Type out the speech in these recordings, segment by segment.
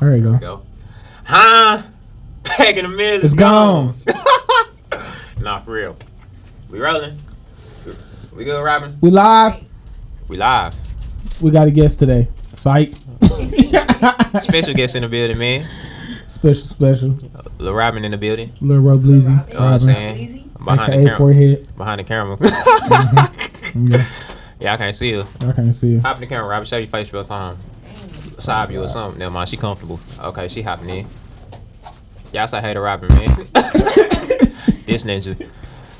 There you go. Huh? Back in the middle. It's gone. Nah, for real. We rolling. We good, Robin? We live. We live. We got a guest today. Psych. Special guest in the building, man. Special. Lil Robin in the building. Lil Robleezy. You know what I'm saying? Behind the camera. Forehead. Behind the camera. Yeah. Yeah, I can't see her. I can't see her. Hop in the camera, Robin. Show your face real time. Side view or something. Never mind, she comfortable. Okay, she hopping in. Y'all say hey to Robin, man. This ninja.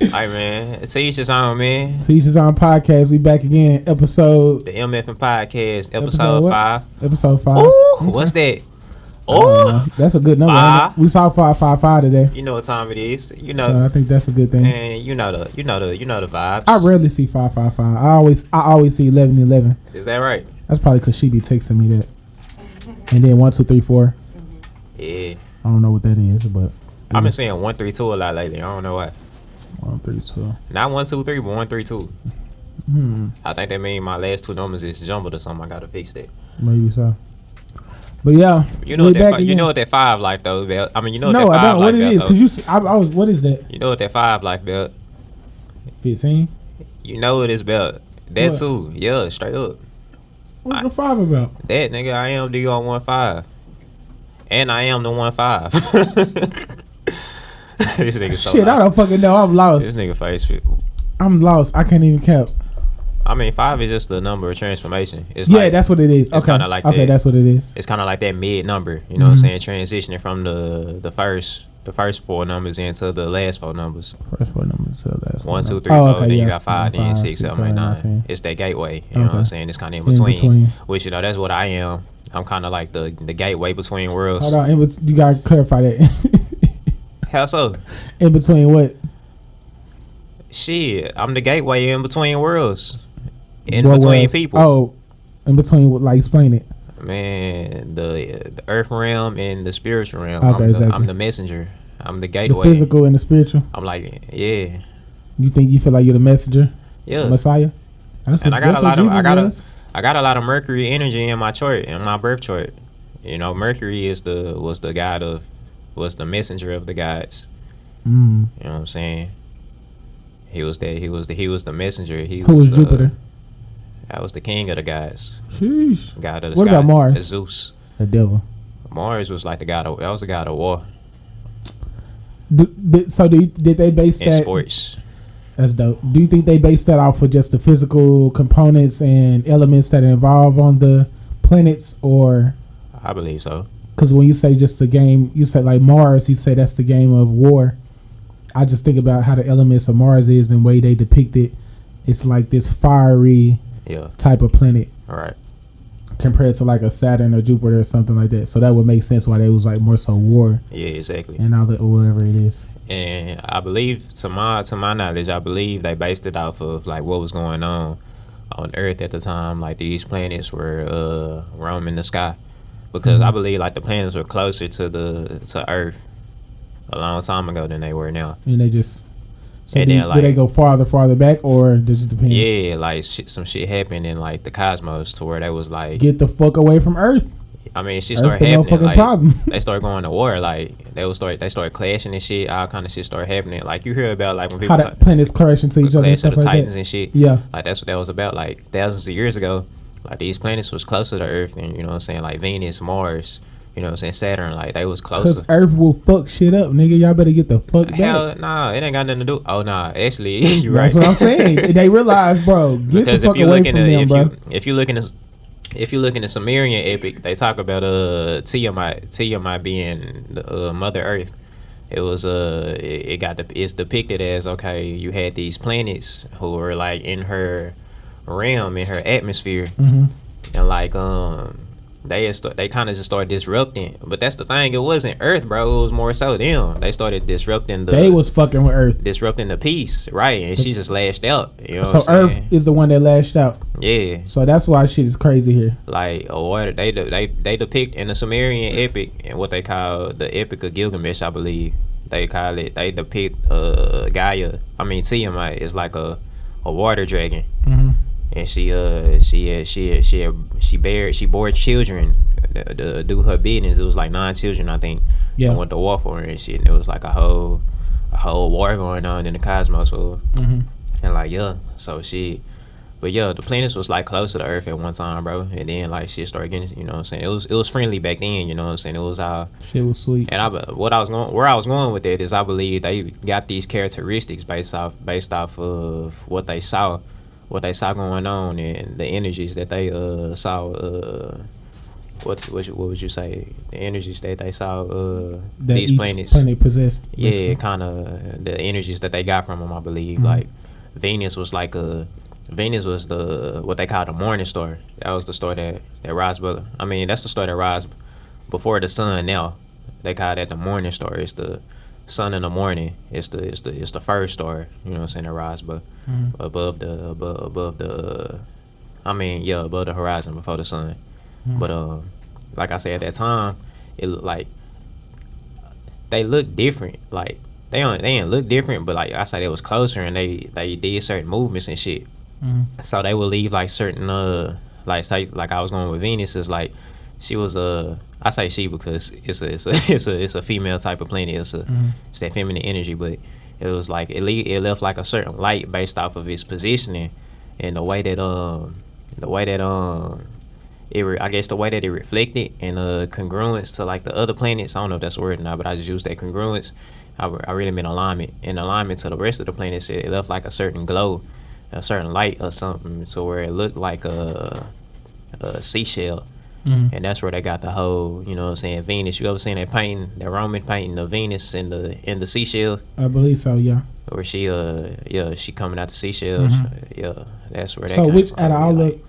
Alright, man. To each his own, man. To each his own podcast. We back again. Episode. The MF and Podcast. Episode 5. Episode 5. Ooh, what's that? Oh, that's a good number. We saw 555 today. You know what time it is. You know. So I think that's a good thing. And you know the vibes. I rarely see 555. I always see 1111. Is that right? That's probably because she be texting me that. And then 1 2 3 4. Yeah. I don't know what that is, but I've been saying 132 a lot lately. I don't know why. 132. Not 123, but 132. I think that means my last two numbers is jumbled or something. I gotta fix that. Maybe so. But yeah, you know what that 5 life though, Belt. I mean, you know what no, that 5 I don't. life What it is? Cause you, I was. What is that? You know what that 5 life, Belt? 15. You know what is, Belt? That what? Too. Yeah, straight up. What's the 5 about? That nigga, I am D on 1-5, and I am the 1-5. This nigga so shit. lost. I don't fucking know. I'm lost. This nigga face. I'm lost. I can't even count. I mean, 5 is just the number of transformation. It's yeah, like, that's what it is. It's okay, kind of like okay, that's what it is. It's kind of like that mid number. You know what I'm saying? Transitioning from the first 4 numbers into the last 4 numbers. First 4 numbers to the last 1, 2, 3, 4. Okay, then yeah. you got 5, then 6, 7, 8, 9. It's that gateway. You know what I'm saying? It's kind of in between. Which that's what I am. I'm kind of like the gateway between worlds. Hold on, you gotta clarify that. How so? In between what? Shit, I'm the gateway in between worlds. In between people. Oh, in between, like, explain it. Man, the earth realm and the spiritual realm. Okay, I'm the messenger. I'm the gateway. The physical and the spiritual. I'm like, yeah. You feel like you're the messenger? Yeah. The Messiah? And I got a lot of Mercury energy in my chart, in my birth chart. You know, Mercury was the messenger of the gods. You know what I'm saying? He was the messenger. Who was Jupiter? That was the king of the gods. Sheesh. God of the sky. What about Mars? Zeus. The devil. Mars was like the god of war. Did they base in that? Sports. That's dope. Do you think they based that off of just the physical components and elements that involve on the planets, or? I believe so. Because when you say just the game, you say like Mars, you say that's the game of war. I just think about how the elements of Mars is and the way they depict it. It's like this fiery type of planet. All right. Compared to like a Saturn or Jupiter or something like that. So that would make sense why they was like more so war. Yeah, exactly. And all that, or whatever it is. And I believe, to my knowledge, I believe they based it off of like what was going on Earth at the time. Like these planets were roaming the sky. Because I believe like the planets were closer to Earth a long time ago than they were now. And they just... So do they go farther back, or does it depend? Yeah, like some shit happened in like the cosmos to where they was like, get the fuck away from Earth. I mean, shit started happening. Like, problem. They started going to war. Like they started clashing and shit. All kind of shit started happening. Like you hear about like when people how the planets clash into each other and stuff the like Titans that. And shit. Yeah, like that's what that was about. Like thousands of years ago, like these planets was closer to Earth than, you know what I'm saying, like Venus, Mars. You know what I'm saying? Saturn, like they was closer. Because Earth will fuck shit up, nigga. Y'all better get the fuck back. Nah, it ain't got nothing to do. Oh nah, actually, you're right. That's what I'm saying. They realize, bro, get the fuck away from them, bro. If you look in the Sumerian epic, they talk about Tiamat being the Mother Earth. It was it's depicted as, okay, you had these planets who were like in her realm, in her atmosphere, and like they kind of just started disrupting. But that's the thing, it wasn't Earth, bro. It was more so them. They started disrupting they was fucking with Earth, disrupting the peace, right? And she just lashed out. You know so what I'm saying? Earth is the one that lashed out. Yeah. So that's why shit is crazy here. Like they depict in the Sumerian epic, and what they call the Epic of Gilgamesh, I believe they call it. They depict Tiamat is like a water dragon. You and she bore children to do her business. It was like 9 children, I think. Yeah. And went to war for her and shit. And it was like a whole war going on in the cosmos. And like so she. But the planets was like close to the Earth at one time, bro. And then like shit started getting, you know what I'm saying? It was friendly back then, you know what I'm saying? It was shit was sweet. And where I was going with that is I believe they got these characteristics based off of what they saw going on and the energies that they saw. What would you say? The energies that they saw that these planets possessed. Yeah, kind of the energies that they got from them. I believe like Venus was the what they call the morning star. That was the star that rise, but I mean that's the star that rise before the sun. Now they call that the morning star. It's the sun in the morning. It's the first star. You know what I'm saying? That rise, but above the horizon before the sun. But like I said at that time, it looked like they looked different. Like they didn't look different, but like I said, it was closer and they did certain movements and shit. So they would leave like certain like say like I was going with Venus is like she was I say she because it's a female type of planet. It's that feminine energy, but it was like it left like a certain light based off of its positioning and the way that it reflected and congruence to like the other planets. I don't know if that's a word or not, but I just used that congruence. I really meant alignment. In alignment to the rest of the planets, it left like a certain glow, a certain light or something, so where it looked like a seashell. And that's where they got the whole, you know what I'm saying, Venus. You ever seen that painting, that Roman painting of Venus in the seashell? I believe so, yeah. Where she coming out the seashells. Yeah, that's where. So which at all of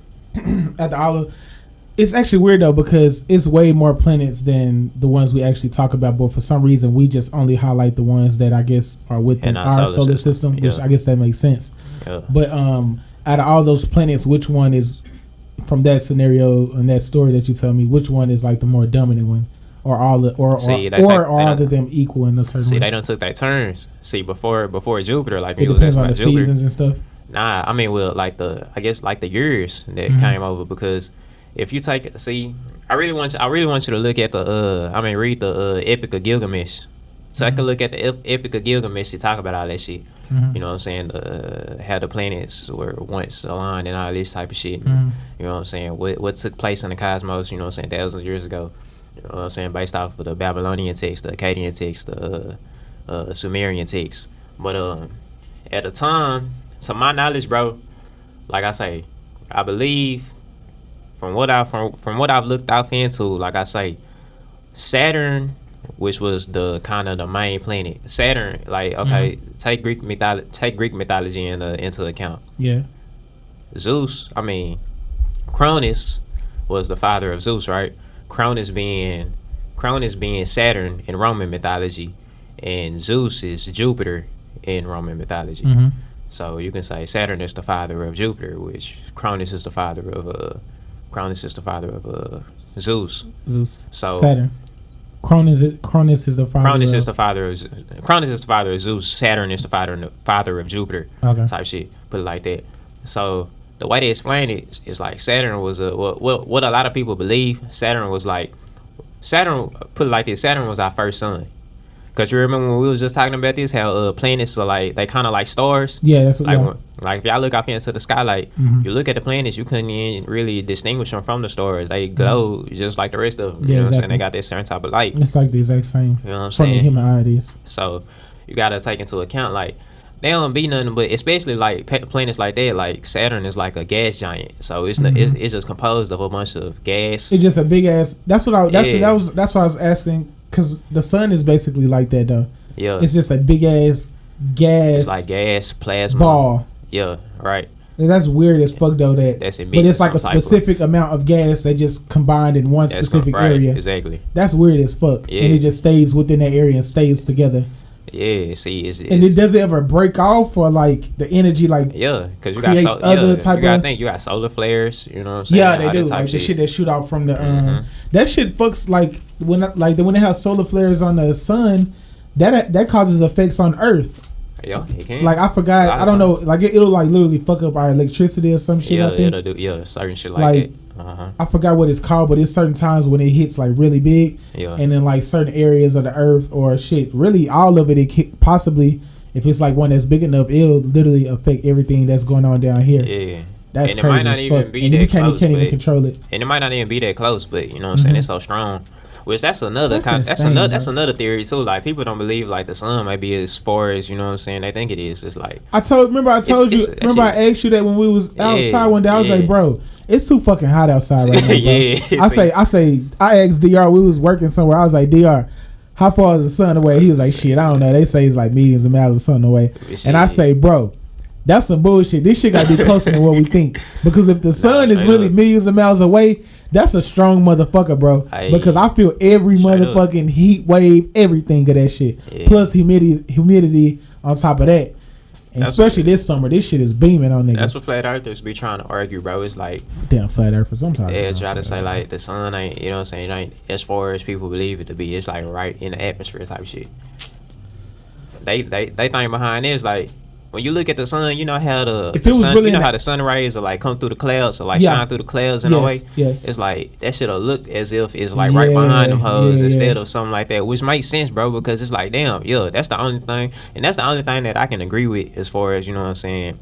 it's actually weird though because it's way more planets than the ones we actually talk about, but for some reason we just only highlight the ones that I guess are within our solar system, which I guess that makes sense. Yeah. But out of all those planets, which one is from that scenario and that story that you tell me, which one is like the more dominant one, or all of them equal in a certain way? They done took their turns. See, before Jupiter, like it depends on the seasons and stuff. Nah, I mean, well, like the years that came over because if you take I really want you to look at read the Epic of Gilgamesh. Take a look at the Epic of Gilgamesh to talk about all that shit. You know what I'm saying? How the planets were once aligned and all this type of shit. And, you know what I'm saying? What took place in the cosmos, you know what I'm saying, thousands of years ago. You know what I'm saying? Based off of the Babylonian text, the Akkadian text, the Sumerian text. But at the time, to my knowledge, bro, like I say, I believe from what I've looked off into, like I say, Saturn, which was the kind of the main planet. Saturn, like take Greek mythology into account. Yeah. Zeus, Cronus was the father of Zeus, right? Cronus being Saturn in Roman mythology, and Zeus is Jupiter in Roman mythology. So you can say Saturn is the father of Jupiter, which Cronus is the father of Zeus. So Saturn. Cronus is the father. Cronus is the father of Zeus. Saturn is the father of Jupiter. Okay. Type shit. Put it like that. So the way they explain it is like Saturn was what a lot of people believe. Saturn was like Put it like this: Saturn was our first sun. Cause you remember when we was just talking about this, how planets are like they kind of like stars. Yeah, that's what. Like if y'all look off into the sky, like you look at the planets, you couldn't even really distinguish them from the stars. They glow just like the rest of them. You know what I'm saying? They got this certain type of light. It's like the exact same. You know what I'm saying? From the human eye, it is. So you gotta take into account like they don't be nothing, but especially like planets like that, like Saturn is like a gas giant. So it's it's just composed of a bunch of gas. It's just a big ass. That's what I was asking. Cause the sun is basically like that though. Yeah. It's just a big ass gas. It's like gas plasma ball. Yeah, right. And that's weird as fuck though. But it's like a specific amount of gas that just combined in one specific area. Exactly. That's weird as fuck. Yeah. And it just stays within that area and stays together. Yeah, see, and it doesn't ever break off or like the energy like because you creates other type you gotta think you got solar flares, you know what I'm saying? Yeah, they do like the shit that shoot out from the that shit fucks like when it has solar flares on the sun, that causes effects on Earth. Yeah, it can. Like I forgot. I don't know. Like it'll like literally fuck up our electricity or some shit. Yeah, I think. it'll do certain shit like that. I forgot what it's called, but it's certain times when it hits like really big, and then like certain areas of the earth or shit. Really, all of it. It can possibly, if it's like one that's big enough, it'll literally affect everything that's going on down here. Yeah. That's and crazy. It might not even be and that close. Can't even control it. And it might not even be that close, but you know what I'm saying? It's so strong. Which that's another that's another theory too. Like people don't believe like the sun might be as far as, you know what I'm saying, they think it is. It's like I told you. Remember I asked you that when we was outside one day. I was like, bro, it's too fucking hot outside right now, bro. I asked DR, we was working somewhere. I was like, DR, how far is the sun away? He was like, shit, I don't know. They say it's like millions of miles of sun away. And I say, bro, that's some bullshit. This shit gotta be closer than what we think. Because if the sun is really millions of miles away, that's a strong motherfucker, bro. Because I feel every motherfucking heat wave, everything of that shit. Yeah. Plus humidity on top of that. And especially this summer, this shit is beaming on niggas. That's what flat earthers be trying to argue, bro. It's like damn flat earthers sometimes. They try to say like the sun ain't, you know what I'm saying, it ain't as far as people believe it to be. It's like right in the atmosphere type shit. They think behind it is like, when you look at the sun, you know how how the sun rays will like come through the clouds or like shine through the clouds in a way. Yes. It's like that shit'll look as if it's like right behind them hoes instead of something like that, which makes sense, bro, because it's like, damn, that's the only thing, and that's the only thing that I can agree with as far as, you know what I'm saying,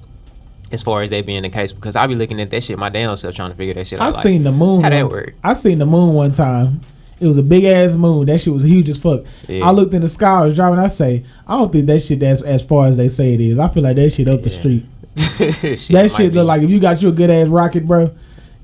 as far as that being the case, because I be looking at that shit my damn self trying to figure that shit out. I seen the moon. How that work? I seen the moon one time. It was a big ass moon. That shit was huge as fuck. Yeah. I looked in the sky. I was driving. I say, I don't think that shit that's as far as they say it is. I feel like that shit up the street. That shit look like if you got you a good ass rocket, bro,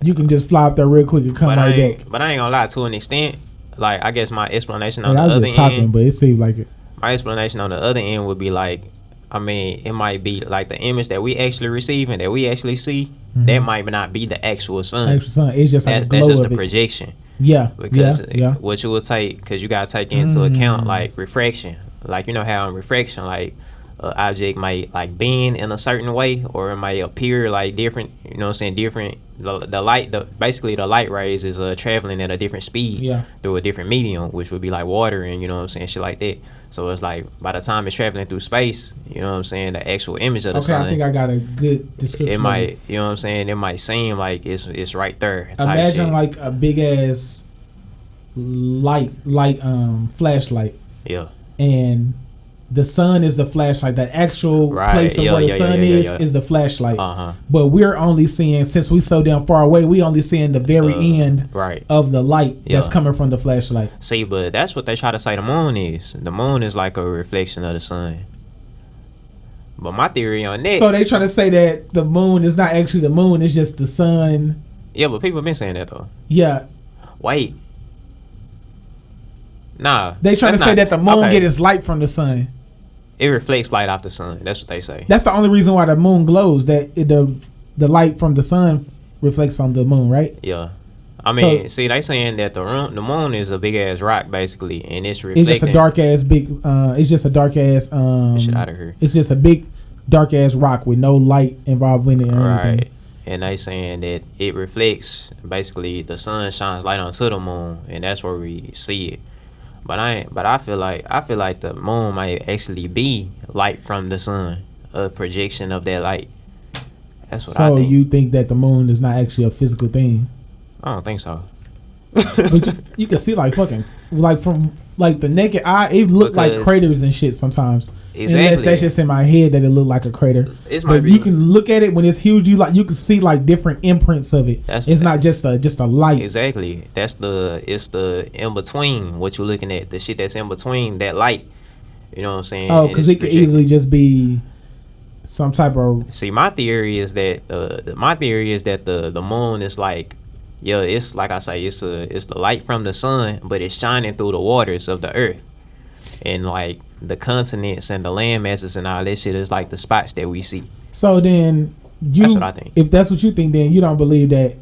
you can just fly up there real quick and come right back. But I ain't gonna lie, to an extent, like I guess my explanation on the other end, but it seemed like it. My explanation on the other end would be like, I mean, it might be like the image that we actually receive and that we actually see. Mm-hmm. That might not be the actual sun. It's just like that's just a projection. Yeah, because what you will take, because you gotta take into account like refraction, like you know how in refraction, like an object might like bend in a certain way, or it might appear like different. You know what I'm saying? Different. The light, basically the light rays is traveling at a different speed through a different medium, which would be like water and, you know what I'm saying, shit like that. So it's like by the time it's traveling through space, you know what I'm saying, the actual image of the sun. I think I got a good description. It might, you know what I'm saying, it might seem like it's right there. Imagine like a big ass light flashlight. Yeah. And the sun is the flashlight. The actual place of where the sun is the flashlight. But we're only seeing, since we so damn far away, we only seeing the very end of the light that's coming from the flashlight. See, but that's what they try to say the moon is. The moon is like a reflection of the sun. But my theory on that... So they try to say that the moon is not actually the moon, it's just the sun. Yeah, but people have been saying that though. Yeah. Wait. Nah. They try to say that the moon get its light from the sun. It reflects light off the sun. That's what they say. That's the only reason why the moon glows. That the light from the sun reflects on the moon, right? Yeah. I mean, see, they saying that the moon is a big ass rock basically, and it's reflecting. It's just a dark ass big. It's just a dark ass. Get shit out of here. It's just a big dark ass rock with no light involved in it or anything. And they saying that it reflects, basically the sun shines light onto the moon, and that's where we see it. But I feel like the moon might actually be light from the sun, a projection of that light. That's what I think. So you think that the moon is not actually a physical thing? I don't think so. But you can see like fucking like from like the naked eye, it look like craters and shit sometimes. Exactly. Unless that's just in my head that it looked like a crater. But you can look at it when it's huge. You can see like different imprints of it. It's not just a light. Exactly. It's the in between what you're looking at. The shit that's in between that light. You know what I'm saying? Oh, because it could easily just be some type of. See, my theory is that the moon is like. Yeah, it's like I say, it's the light from the sun, but it's shining through the waters of the earth, and like the continents and the land masses and all that shit is like the spots that we see. So then that's what I think. If that's what you think, then you don't believe that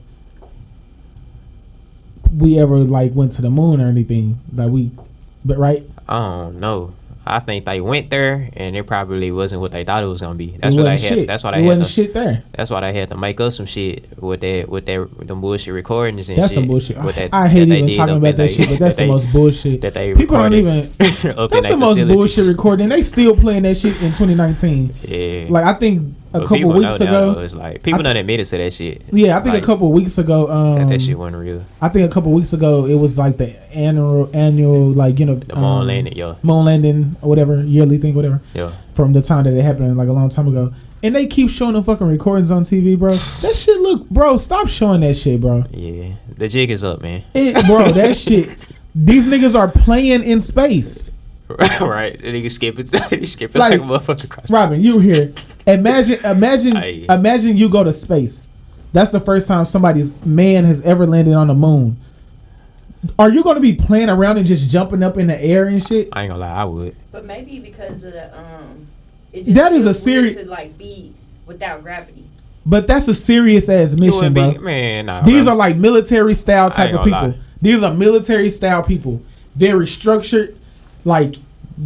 we ever like went to the moon or anything, but right? I don't know. I think they went there and it probably wasn't what they thought it was gonna be. That's what they had. That's why they had. Shit there. That's why they had to make up some shit with them bullshit recordings and that's shit. Some bullshit. I hate even talking about that shit, but that's the most bullshit. That they people don't even. That's the most bullshit recording. They still playing that shit in 2019. Yeah. Like I think a couple weeks ago, it's like people done admitted to that shit. Yeah, I think a couple weeks ago, that shit wasn't real. I think a couple weeks ago it was like the annual like the moon landing, moon landing or whatever, yearly thing, whatever. Yeah. From the time that it happened, like a long time ago, and they keep showing the fucking recordings on TV, bro. That shit look, bro. Stop showing that shit, bro. Yeah, the jig is up, man. Bro, that shit. These niggas are playing in space. Right, the nigga skipping like a motherfucker across. Robin, you here? Imagine you go to space. That's the first time somebody's man has ever landed on the moon. Are you going to be playing around and just jumping up in the air and shit? I ain't gonna lie, I would. But maybe because of the that is a serious to like be without gravity. But that's a serious ass mission, bro. Man, nah, these bro. are like military style type of people. Lie. These are military style people. Very structured. Like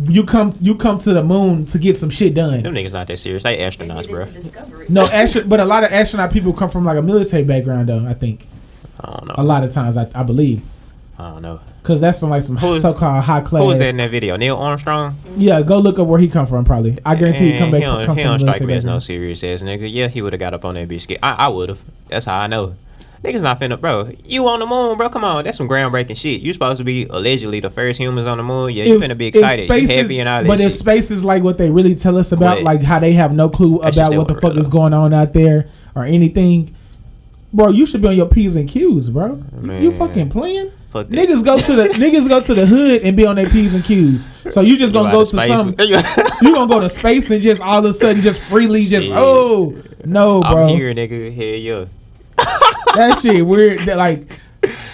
you come to the moon to get some shit done. Them niggas not that serious. They astronauts, bro. No, but a lot of astronaut people come from like a military background, though. I think. I don't know. A lot of times, I believe. I don't know. Cause that's some so-called high class. Who was that in that video? Neil Armstrong? Yeah, go look up where he come from. Probably, I guarantee he come back. He don't strike me as no serious ass nigga. Yeah, he would have got up on that bitch. I would have. That's how I know. Niggas not finna, bro. You on the moon, bro? Come on, that's some groundbreaking shit. You supposed to be allegedly the first humans on the moon. Yeah, you finna be excited. You happy and all that. But if space is like what they really tell us about, like how they have no clue about what the fuck is going on out there or anything, bro, you should be on your P's and Q's, bro. You fucking playing? Niggas go to the hood and be on their P's and Q's. So you just gonna go to some you gonna go to space and just all of a sudden just freely just no, bro. I'm here, nigga. Hell yeah. That shit weird. That like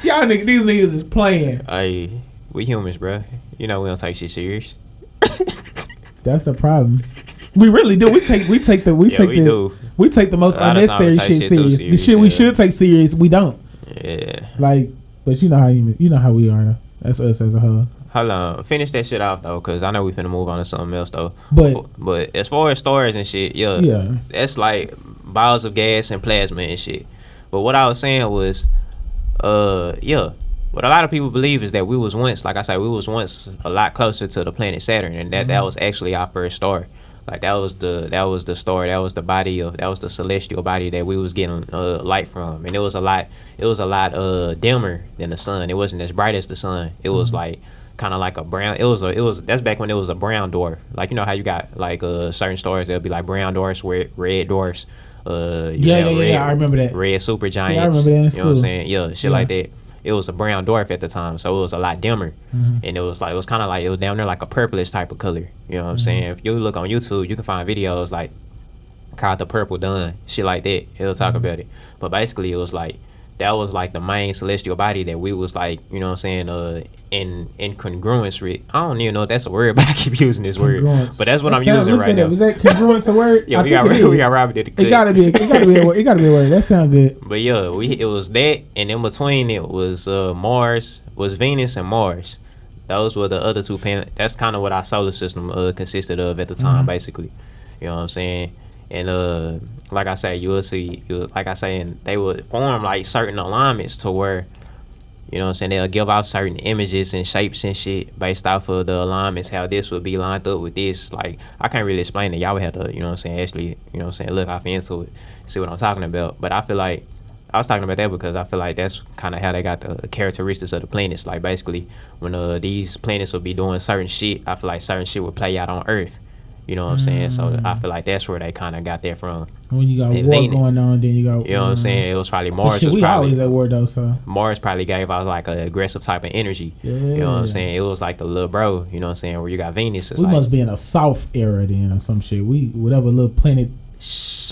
y'all niggas, these niggas is playing. Hey, we humans, bro. You know we don't take shit serious. That's the problem. We really do. We take the most unnecessary shit serious. The shit we should take serious, we don't. Yeah. Like, but you know how we are. That's us as a whole. Hold on, finish that shit off though, cause I know we finna move on to something else though. But as far as stars and shit, yeah, that's like balls of gas and plasma and shit. But what I was saying was, what a lot of people believe is that we was once, like I said, we was once a lot closer to the planet Saturn, and that was actually our first star. Like that was the star, that was the celestial body that we was getting light from, and it was a lot dimmer than the sun. It wasn't as bright as the sun. It was like kind of like a brown. That's back when it was a brown dwarf. Like you know how you got like certain stars that'll be like brown dwarfs, red dwarfs. I remember that. Red supergiants. See, I remember that in school. You know what I'm saying? Yeah, shit like that. It was a brown dwarf at the time, so it was a lot dimmer, and it was kind of like it was down there like a purplish type of color. You know what I'm saying? If you look on YouTube, you can find videos like called the Purple Dawn, shit like that. It'll talk about it, but basically it was like that was like the main celestial body that we was like, you know what I'm saying, in congruence with. I don't even know if that's a word, but I keep using this word. But that's what I'm using right now. Is that congruence a word? Yeah, we got Robert did it gotta be a word. That sounds good. But yeah, it was that, and in between it was Venus and Mars. Those were the other two planets. That's kind of what our solar system consisted of at the time, basically. You know what I'm saying? And like I say, and they would form like certain alignments to where, you know what I'm saying, they'll give out certain images and shapes and shit based off of the alignments, how this would be lined up with this. Like, I can't really explain it. Y'all would have to, you know what I'm saying, actually, you know what I'm saying, look off into it, see what I'm talking about. But I feel like, I was talking about that because I feel like that's kind of how they got the characteristics of the planets. Like, basically, when these planets will be doing certain shit, I feel like certain shit would play out on Earth. You know what I'm saying? So I feel like that's where they kind of got that from. When you got war going on, then you got... You know what I'm saying? It was probably Mars. Shit, we always at war, though, so... Mars probably gave out, like, an aggressive type of energy. Yeah. You know what I'm saying? It was like the little bro, you know what I'm saying? Where you got Venus. We must be in a south era then or some shit. Whatever little planet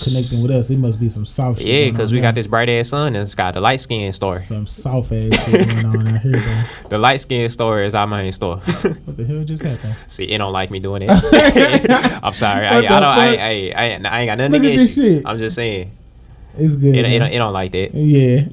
connecting with us, it must be some soft shit. Yeah, because we got this bright ass sun and it's got the light skin star. Some soft ass shit going on out here, though. The light skin star is our main star. What the hell just happened? See, it don't like me doing that. I'm sorry. I ain't got nothing against you. I'm just saying. It's good. It don't like that. Yeah.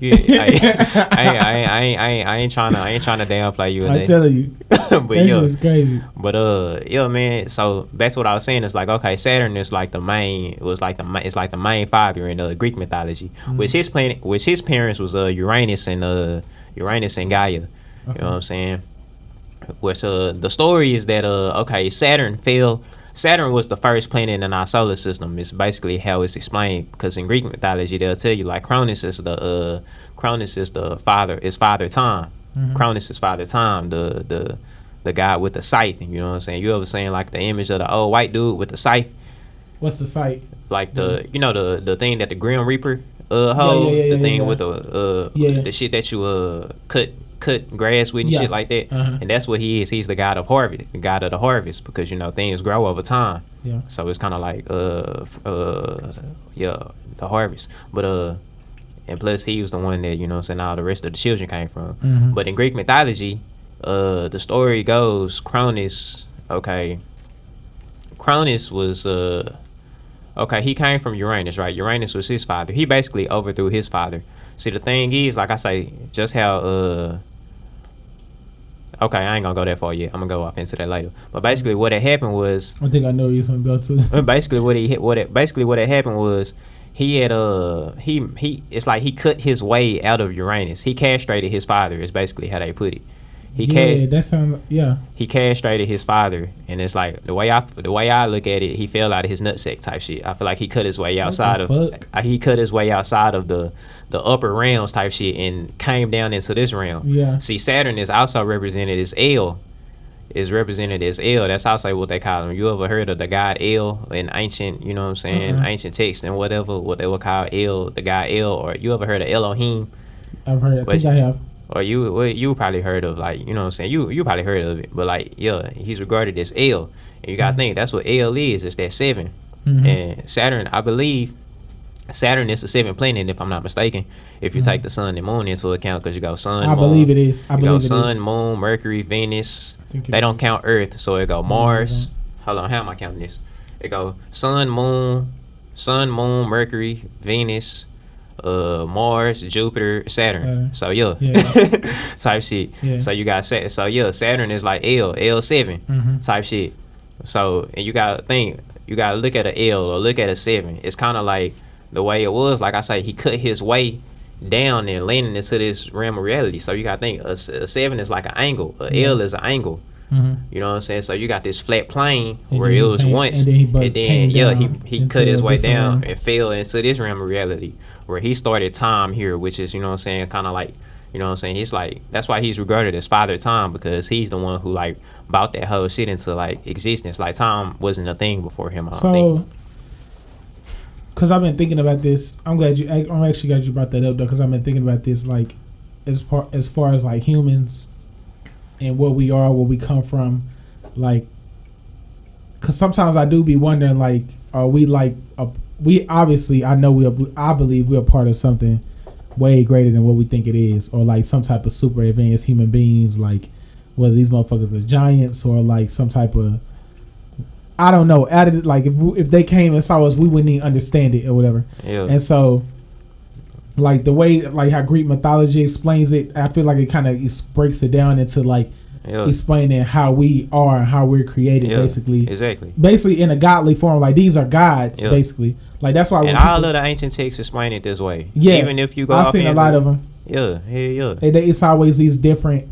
I ain't trying to downplay you. I'm telling you. But that shit was crazy. But yeah, man. So that's what I was saying. It's like, okay, Saturn is like the main. It's like the main father in Greek mythology. Which his parents was Uranus and Gaia. You know what I'm saying? Which the story is that okay, Saturn was the first planet in our solar system. It's basically how it's explained, because in Greek mythology they'll tell you like Cronus is the father time. Cronus is father time, the guy with the scythe. You know what I'm saying? You ever seen like the image of the old white dude with the scythe? What's the scythe? Like the thing that the Grim Reaper hold, the thing with the shit that you cut grass with and shit like that. And that's what he is. He's the god of harvest, the god of the harvest, because things grow over time. Yeah. So it's kind of like the harvest. But and plus he was the one that all the rest of the children came from. But in Greek mythology, the story goes Cronus was he came from Uranus, right? Uranus was his father. He basically overthrew his father. See, the thing is, like I say, just how I ain't gonna go that far yet. I'm gonna go off into that later. But basically, what had happened was, I think I know where you're gonna go to. Basically, what had happened was, he had it's like he cut his way out of Uranus. He castrated his father. Is basically how they put it. He castrated his father, and it's like the way I look at it, he fell out of his nutsack type shit. I feel like he cut his way outside of the upper realms type shit and came down into this realm. Yeah. See, Saturn is also represented as El. That's also what they call him. You ever heard of the god El in ancient, ancient texts and whatever, what they would call El, the god El, or you ever heard of Elohim? I've heard. I think I have. Or you probably heard of, like, you know what I'm saying? You probably heard of it. But like, yeah, he's regarded as El. And you gotta think that's what El is. It's that 7. And Saturn, I believe Saturn is the 7th planet, if I'm not mistaken. If you take the sun and moon into account, because you go sun, I believe it is. Sun, moon, Mercury, Venus. They don't count Earth, so it go Mars. Hold on, how am I counting this? It go sun, moon, Mercury, Venus, Mars, Jupiter, Saturn. So type shit. Yeah. So you got Saturn is like L7 type shit. So, and you gotta think, you gotta look at a L or look at a 7. It's kind of like the way it was. Like I say, he cut his way down and landing into this realm of reality. So you gotta think a 7 is like an angle. A L is an angle. You know what I'm saying? So you got this flat plane where it was once, and then he cut his way down and fell into this realm of reality where he started time here, which is, you know what I'm saying, kind of like, you know what I'm saying, he's like, that's why he's regarded as Father Time, because he's the one who like brought that whole shit into like existence. Like time wasn't a thing before him. So because I've been thinking about this, I'm actually glad you brought that up though, because I've been thinking about this, like as far as like humans and what we are, where we come from, like, because sometimes I do be wondering, like, are we like we obviously, I believe we're part of something way greater than what we think it is, or like some type of super advanced human beings, like whether these motherfuckers are giants or like some type of, I don't know, added, like if they came and saw us, we wouldn't even understand it or whatever. Yeah. And so, like the way, like how Greek mythology explains it, I feel like it kind of breaks it down into like explaining how we are and how we're created, basically in a godly form. Like these are gods, basically. Like that's why. And all of the ancient texts explain it this way. Yeah, even if you go, I've seen a lot of them. Yeah. It's always these different.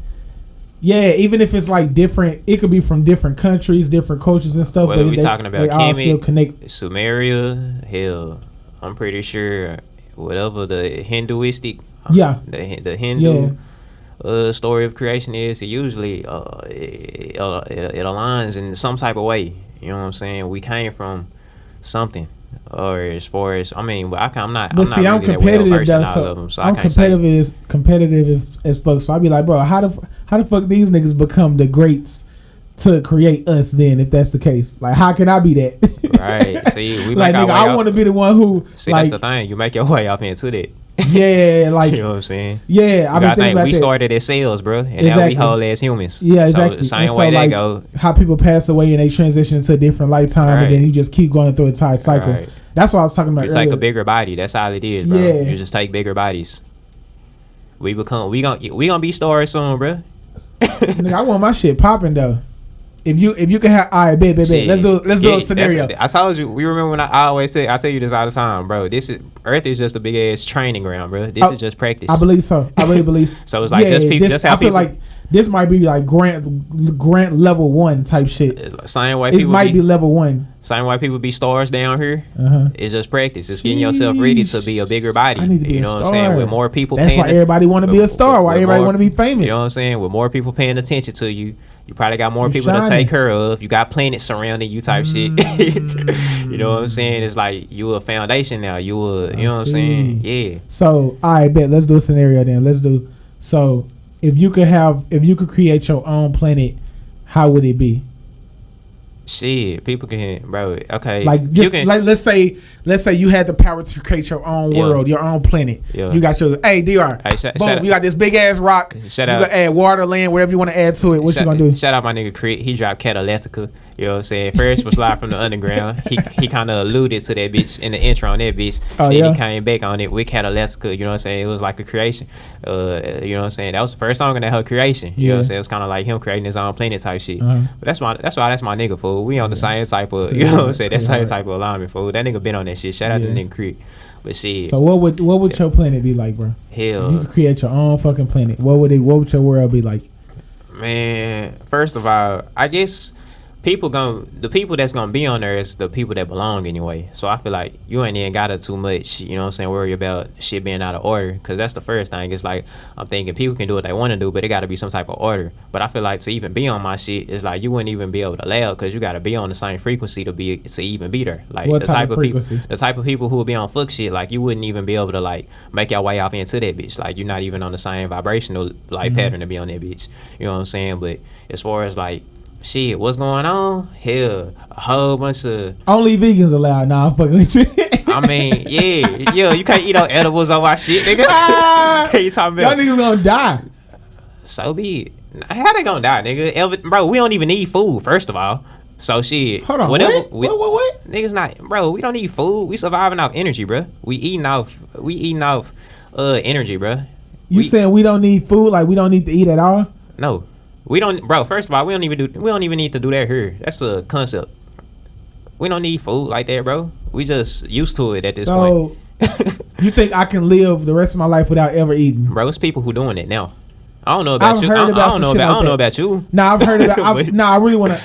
Yeah, even if it's like different, it could be from different countries, different cultures and stuff. Whether we're talking about Kemet, Sumeria, hell, I'm pretty sure whatever the Hinduistic, the Hindu story of creation is, it usually it aligns in some type of way. You know what I'm saying? We came from something, or as far as I'm not. But see, I'm competitive though, so I'm competitive as fuck. So I'd be like, bro, how the fuck these niggas become the greats to create us? Then, if that's the case, like, how can I be that? Right. See, we like, nigga, I want to be the one who. See, like, that's the thing. You make your way off into that. Yeah, like, you know what I'm saying. Yeah, I think we started as cells, bro, and now we whole as humans. Yeah, exactly. So, same way that go. How people pass away and they transition into a different lifetime, and then you just keep going through a entire cycle. Right. That's what I was talking about. You earlier. take a bigger body. That's all it is, bro. Yeah. You just take bigger bodies. We gonna be stars soon, bro. Nigga, I want my shit popping though. If you can have, all right, bet. Let's do a scenario. I told you. We remember when I always say, I tell you this all the time, bro. Earth is just a big ass training ground, bro. This is just practice. I believe so. I really believe so. So it's like just people. Just how I feel people. like this might be like grant level 1 type shit. Same way It people might be level 1. Same way people be stars down here. It's just practice. It's getting yourself ready to be a bigger body. I need to be you a know star. what I'm saying? With more people That's paying. why everybody want to be a star. Why everybody want to be famous. You know what I'm saying? With more people paying attention to you, you probably got more You people to shining. take care of. You got planets surrounding you type shit. You know what I'm saying? It's like you a foundation now. You know what I'm saying? Yeah. So, all right, bet. Let's do a scenario then. So if you could create your own planet, how would it be? Shit, people can, bro. Okay, Like just like let's say you had the power to create your own world, your own planet. Yeah. You got your DR. Hey, boom, you got this big ass rock. Shout you out. gonna add water, land, whatever you want to add to it. What you gonna do? Shout out my nigga Crit. He dropped Catalytica. You know what I'm saying? First was live from the underground. He kind of alluded to that bitch in the intro on that bitch. Oh, then yeah? he came back on it with Catalytica. You know what I'm saying? It was like a creation. You know what I'm saying? That was the first song in that whole creation. You know what I'm saying? It was kind of like him creating his own planet type shit. But that's why that's my nigga, fool. We on the same type of, you know what I'm saying? That same type of alignment, fool. That nigga been on that shit. Shout out to nigga Crit. But shit. So what would your planet be like, bro? Hell. If you could create your own fucking planet. What would your world be like? Man, first of all, I guess the people that's gonna be on there is the people that belong anyway. So I feel like you ain't even gotta too much, you know what I'm saying, worry about shit being out of order, because that's the first thing. It's like I'm thinking people can do what they want to do, but it gotta be some type of order. But I feel like to even be on my shit, it's like you wouldn't even be able to lay out, because you gotta be on the same frequency to even be there. Like what the type of frequency? people, the type of people who will be on fuck shit, like you wouldn't even be able to like make your way off into that bitch. Like you're not even on the same vibrational like pattern to be on that bitch. You know what I'm saying? But as far as like shit, what's going on? Hell, a whole bunch of only vegans allowed. Nah, I'm fucking with you. I mean, yeah, you can't eat no edibles on my shit, nigga. You talking about? Y'all niggas gonna die. So be it. How they gonna die, nigga? Bro, we don't even need food, first of all. So shit. Hold on. Whatever, What? Niggas not, bro. We don't need food. We surviving off energy, bro. We eating off energy, bro. You saying we don't need food? Like we don't need to eat at all? No. We don't, bro. First of all, we don't even need to do that here. That's a concept. We don't need food like that, bro. We just used to it at this point. So you think I can live the rest of my life without ever eating? Bro, it's people who doing it now. I don't know about I've you. heard I about don't some know shit about. like I don't know that. about you. Nah, I've heard about. I really want to.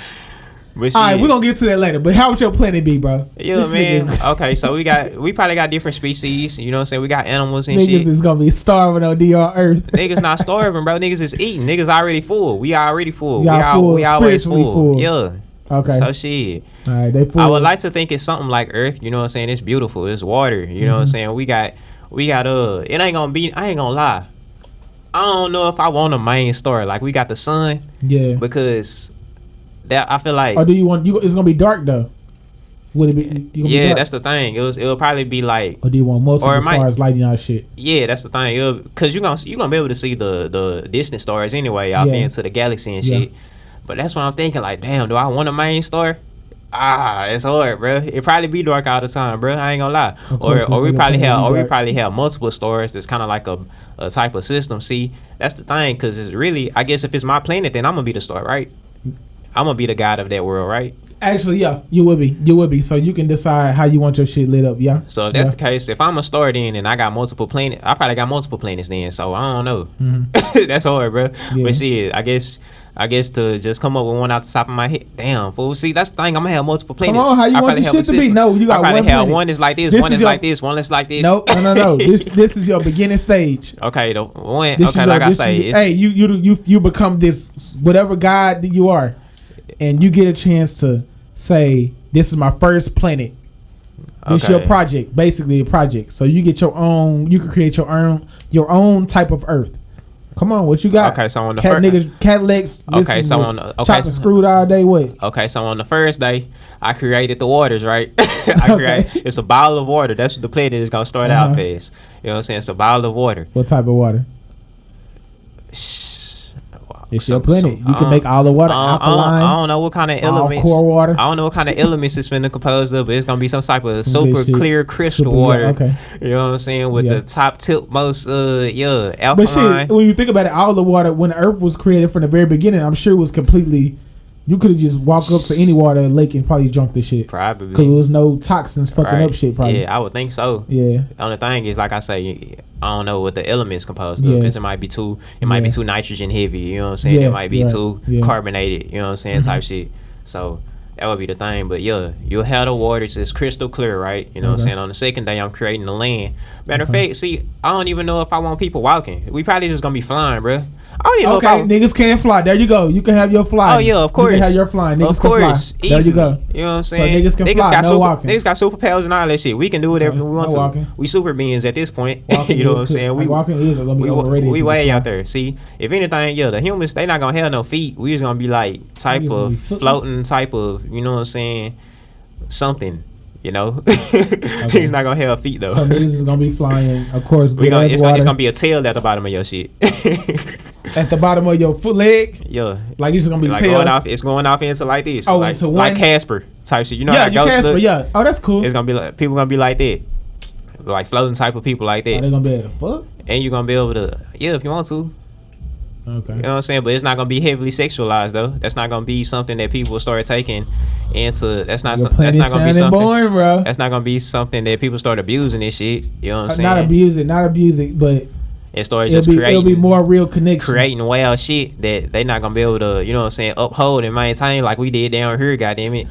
But All right, shit. we're gonna get to that later. But how would your planet be, bro? Yeah, This man. nigga- Okay, so we probably got different species. You know what I'm saying? We got animals and Niggas shit. is gonna be starving on DR Earth. Niggas not starving, bro. Niggas is eating. Niggas already full. We already full. Y'all full, We always spiritually full. full. Yeah. Okay. So shit. All right, they full. I would like to think it's something like Earth. You know what I'm saying? It's beautiful. It's water. You know what I'm saying? We got. It ain't gonna be. I ain't gonna lie. I don't know if I want a main star. Like we got the sun. Yeah. Because that I feel like. Or do you want? It's gonna be dark though. Would it be? You gonna be Yeah, dark? that's the thing. It'll probably be like. Or do you want multiple or it might- stars lighting out shit? Yeah, that's the thing. Cause you gonna be able to see the distant stars anyway off Yeah. into the galaxy and Yeah. shit. But that's what I'm thinking. Like, damn, do I want a main star? It's hard, bro. It probably be dark all the time, bro. I ain't gonna lie. Of course, Or we this nigga probably can't be we dark. probably have multiple stars. That's kind of like a type of system. See, that's the thing. Cause it's really, I guess if it's my planet, then I'm gonna be the star, right? I'm gonna be the god of that world, right? Actually, yeah, you would be. You would be. So you can decide how you want your shit lit up. Yeah. So if that's the case, if I'm a star then and I got multiple planets, I probably got multiple planets then. So I don't know. That's hard, bro. Yeah. But shit, I guess to just come up with one out the top of my head, damn fool. See, that's the thing. I'm gonna have multiple planets. on, how you I want probably your have a shit to be? system. No, you got I probably one have planet. one is like this, This one is is your- like this, one is like this. No. This is your beginning stage. Okay, the one. This Okay, is like I this say, is- it's, hey, you become this whatever god that you are, and you get a chance to say, "This is my first planet." This okay. your project, basically a project. So you get your own. You can create your own type of Earth. Come on, what you got? Okay, so on the cat fir- niggas, Cadillacs. Okay, so on the- okay, chopping so- screwed all day. What? Okay, so on the first day, I created the waters, right? Okay. It's a bottle of water. That's what the planet is gonna start out as. You know what I'm saying? It's a bottle of water. What type of water? It's your planet. You can make all the water alkaline. I don't know what kind of elements. Core water. I don't know what kind of elements it's finna composed of, but it's gonna be some type of Some super clear crystal Super, water. yeah, okay. You know what I'm saying? With the top tip most alkaline. But shit, when you think about it, all the water when the Earth was created from the very beginning, I'm sure it was completely. You could have just walked up to any water lake and probably drunk the shit. Probably. Because there was no toxins fucking up shit, probably. Yeah, I would think so. Yeah. The only thing is, like I say, I don't know what the elements composed of. Because it might be too nitrogen heavy, you know what I'm saying? It might be too carbonated, you know what I'm saying, type shit. So that would be the thing. But yeah, you'll have the waters, it's crystal clear, right? You know what I'm saying? On the second day, I'm creating the land. Matter of fact, see, I don't even know if I want people walking. We probably just gonna be flying, bro. I don't even know if niggas can't fly. There you go. You can have your flying. Oh yeah, of course. You can have your flying. Niggas of course, can fly. There you go. You know what I'm saying? So niggas can fly. No walking. Niggas got superpowers and all that shit. We can do whatever we want to. Walking. We super beings at this point. You know what I'm saying? Like walking is gonna be overrated. We way out there. See, if anything, the humans they not gonna have no feet. We just gonna be like type of floating type of, you know what I'm saying? Something. You know, he's not gonna have feet though. So niggas is gonna be flying, of course. It's gonna be a tail at the bottom of your shit. At the bottom of your foot leg, like it's gonna be like tails. Going off. It's going off into like this. Oh, like, into one, like Casper type shit. You know how ghosts look? Yeah. Oh, that's cool. It's gonna be like people gonna be like that, like floating type of people like that. Are they gonna be able to fuck? And you're gonna be able to, if you want to. Okay. You know what I'm saying? But it's not gonna be heavily sexualized though. That's not gonna be something that people start taking into. That's not gonna be something. Boring, bro. That's not gonna be something that people start abusing this shit. You know what I'm saying? Not abuse it, but it starts just creating. It'll be more real connection. Creating wild shit that they not gonna be able to, you know what I'm saying, uphold and maintain like we did down here. Goddamn it.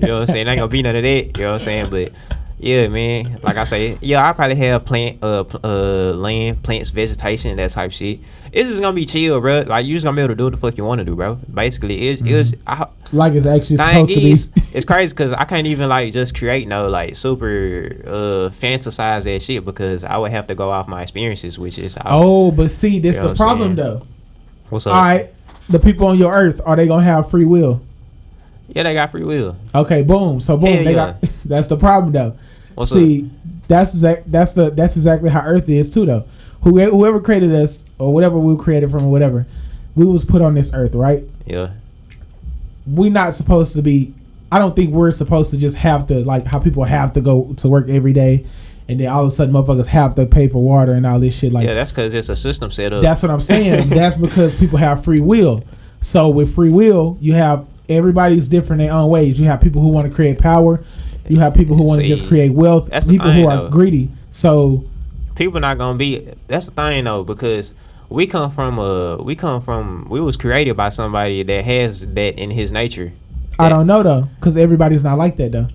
You know what I'm saying? Ain't gonna be none of that. You know what I'm saying? But yeah, man. Like I say, I probably have land, plants, vegetation, that type shit. It's just gonna be chill, bro. Like you just gonna be able to do what the fuck you want to do, bro. Basically, it's like it's actually supposed to be. It's crazy because I can't even like just create no like super fantasize that shit because I would have to go off my experiences, which is but see, this the problem though. What's up? All right, the people on your earth, are they gonna have free will? Yeah, they got free will. Okay, boom. So boom, they got. That's the problem though. What's up? That's exactly how Earth is too though. Whoever created us or whatever we were created from or whatever, we was put on this earth, right? Yeah. We not supposed to be. I don't think we're supposed to just have to like how people have to go to work every day, and then all of a sudden motherfuckers have to pay for water and all this shit. Like that's because it's a system set up. That's what I'm saying. That's because people have free will. So with free will, you have everybody's different in their own ways. You have people who want to create power. You have people who want to just create wealth. That's people who are greedy. So people not gonna be. That's the thing though, because we was created by somebody that has that in his nature. I don't know though, because everybody's not like that though.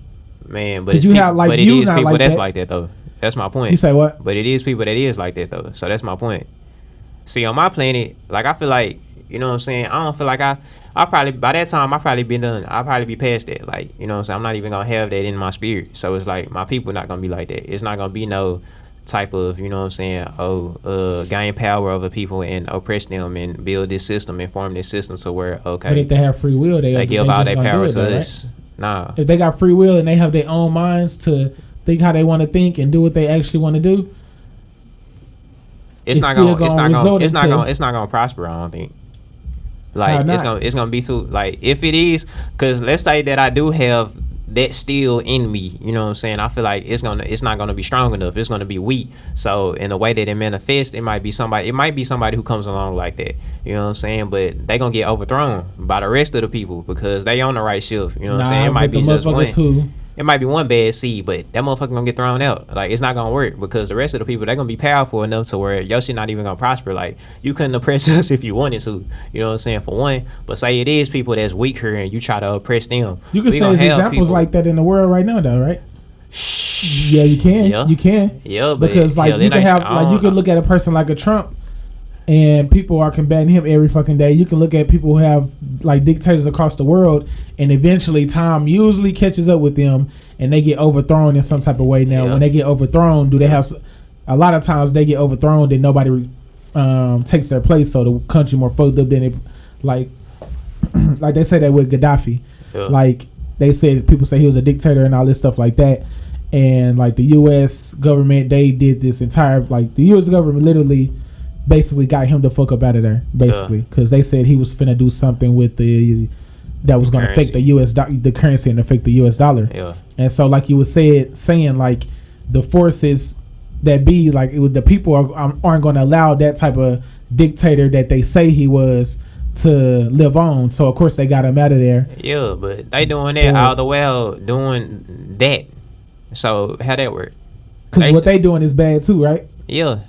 Man, but it is people that's like that though. That's my point. You say what? But it is people that is like that though. So that's my point. See, on my planet, like I feel like, you know what I'm saying, I don't feel like I'll probably by that time I'll probably be done. I'll probably be past that. Like, you know what I'm saying, I'm not even gonna have that in my spirit. So it's like my people not gonna be like that. It's not gonna be no type of, you know what I'm saying, gain power over people and oppress them and build this system and form this system to where but if they have free will, they give all their power to us. Right? Nah. If they got free will and they have their own minds to think how they want to think and do what they actually want to do, it's not gonna prosper. I don't think. Like it's gonna be too, like, if it is, because let's say that I do have that still in me, you know what I'm saying, I feel like it's not gonna be strong enough. It's gonna be weak. So in the way that it manifests, it might be somebody who comes along like that, you know what I'm saying, but they gonna get overthrown by the rest of the people because they on the right shift, you know what I'm saying. It might be just one. It might be one bad seed, but that motherfucker gonna get thrown out. Like, it's not gonna work because the rest of the people, they're gonna be powerful enough to where your shit not even gonna prosper. Like, you couldn't oppress us if you wanted to, you know what I'm saying, for one. But say it is people that's weaker and you try to oppress them. You can say there's examples like that in the world right now though, right? Yeah, you can. Yeah. You can. Yeah, but because like you can have, like, you can look at a person like a Trump and people are combating him every fucking day. You can look at people who have like dictators across the world, and eventually time usually catches up with them, and they get overthrown in some type of way. Now, when they get overthrown, do they have? A lot of times they get overthrown, then nobody takes their place, so the country more fucked up than it. Like they say that with Gaddafi. Yeah. Like they said, people say he was a dictator and all this stuff like that, and like the U.S. government, they did this entire, like the U.S. government literally basically got him the fuck up out of there, basically, because they said he was finna do something with that was gonna affect the the currency and affect the US dollar. Yeah. And so, like you was saying, like the forces that be like the people aren't going to allow that type of dictator that they say he was to live on. So of course they got him out of there. Yeah, but they doing that all the while doing that. So how that work? Because what they doing is bad too, right? Yeah.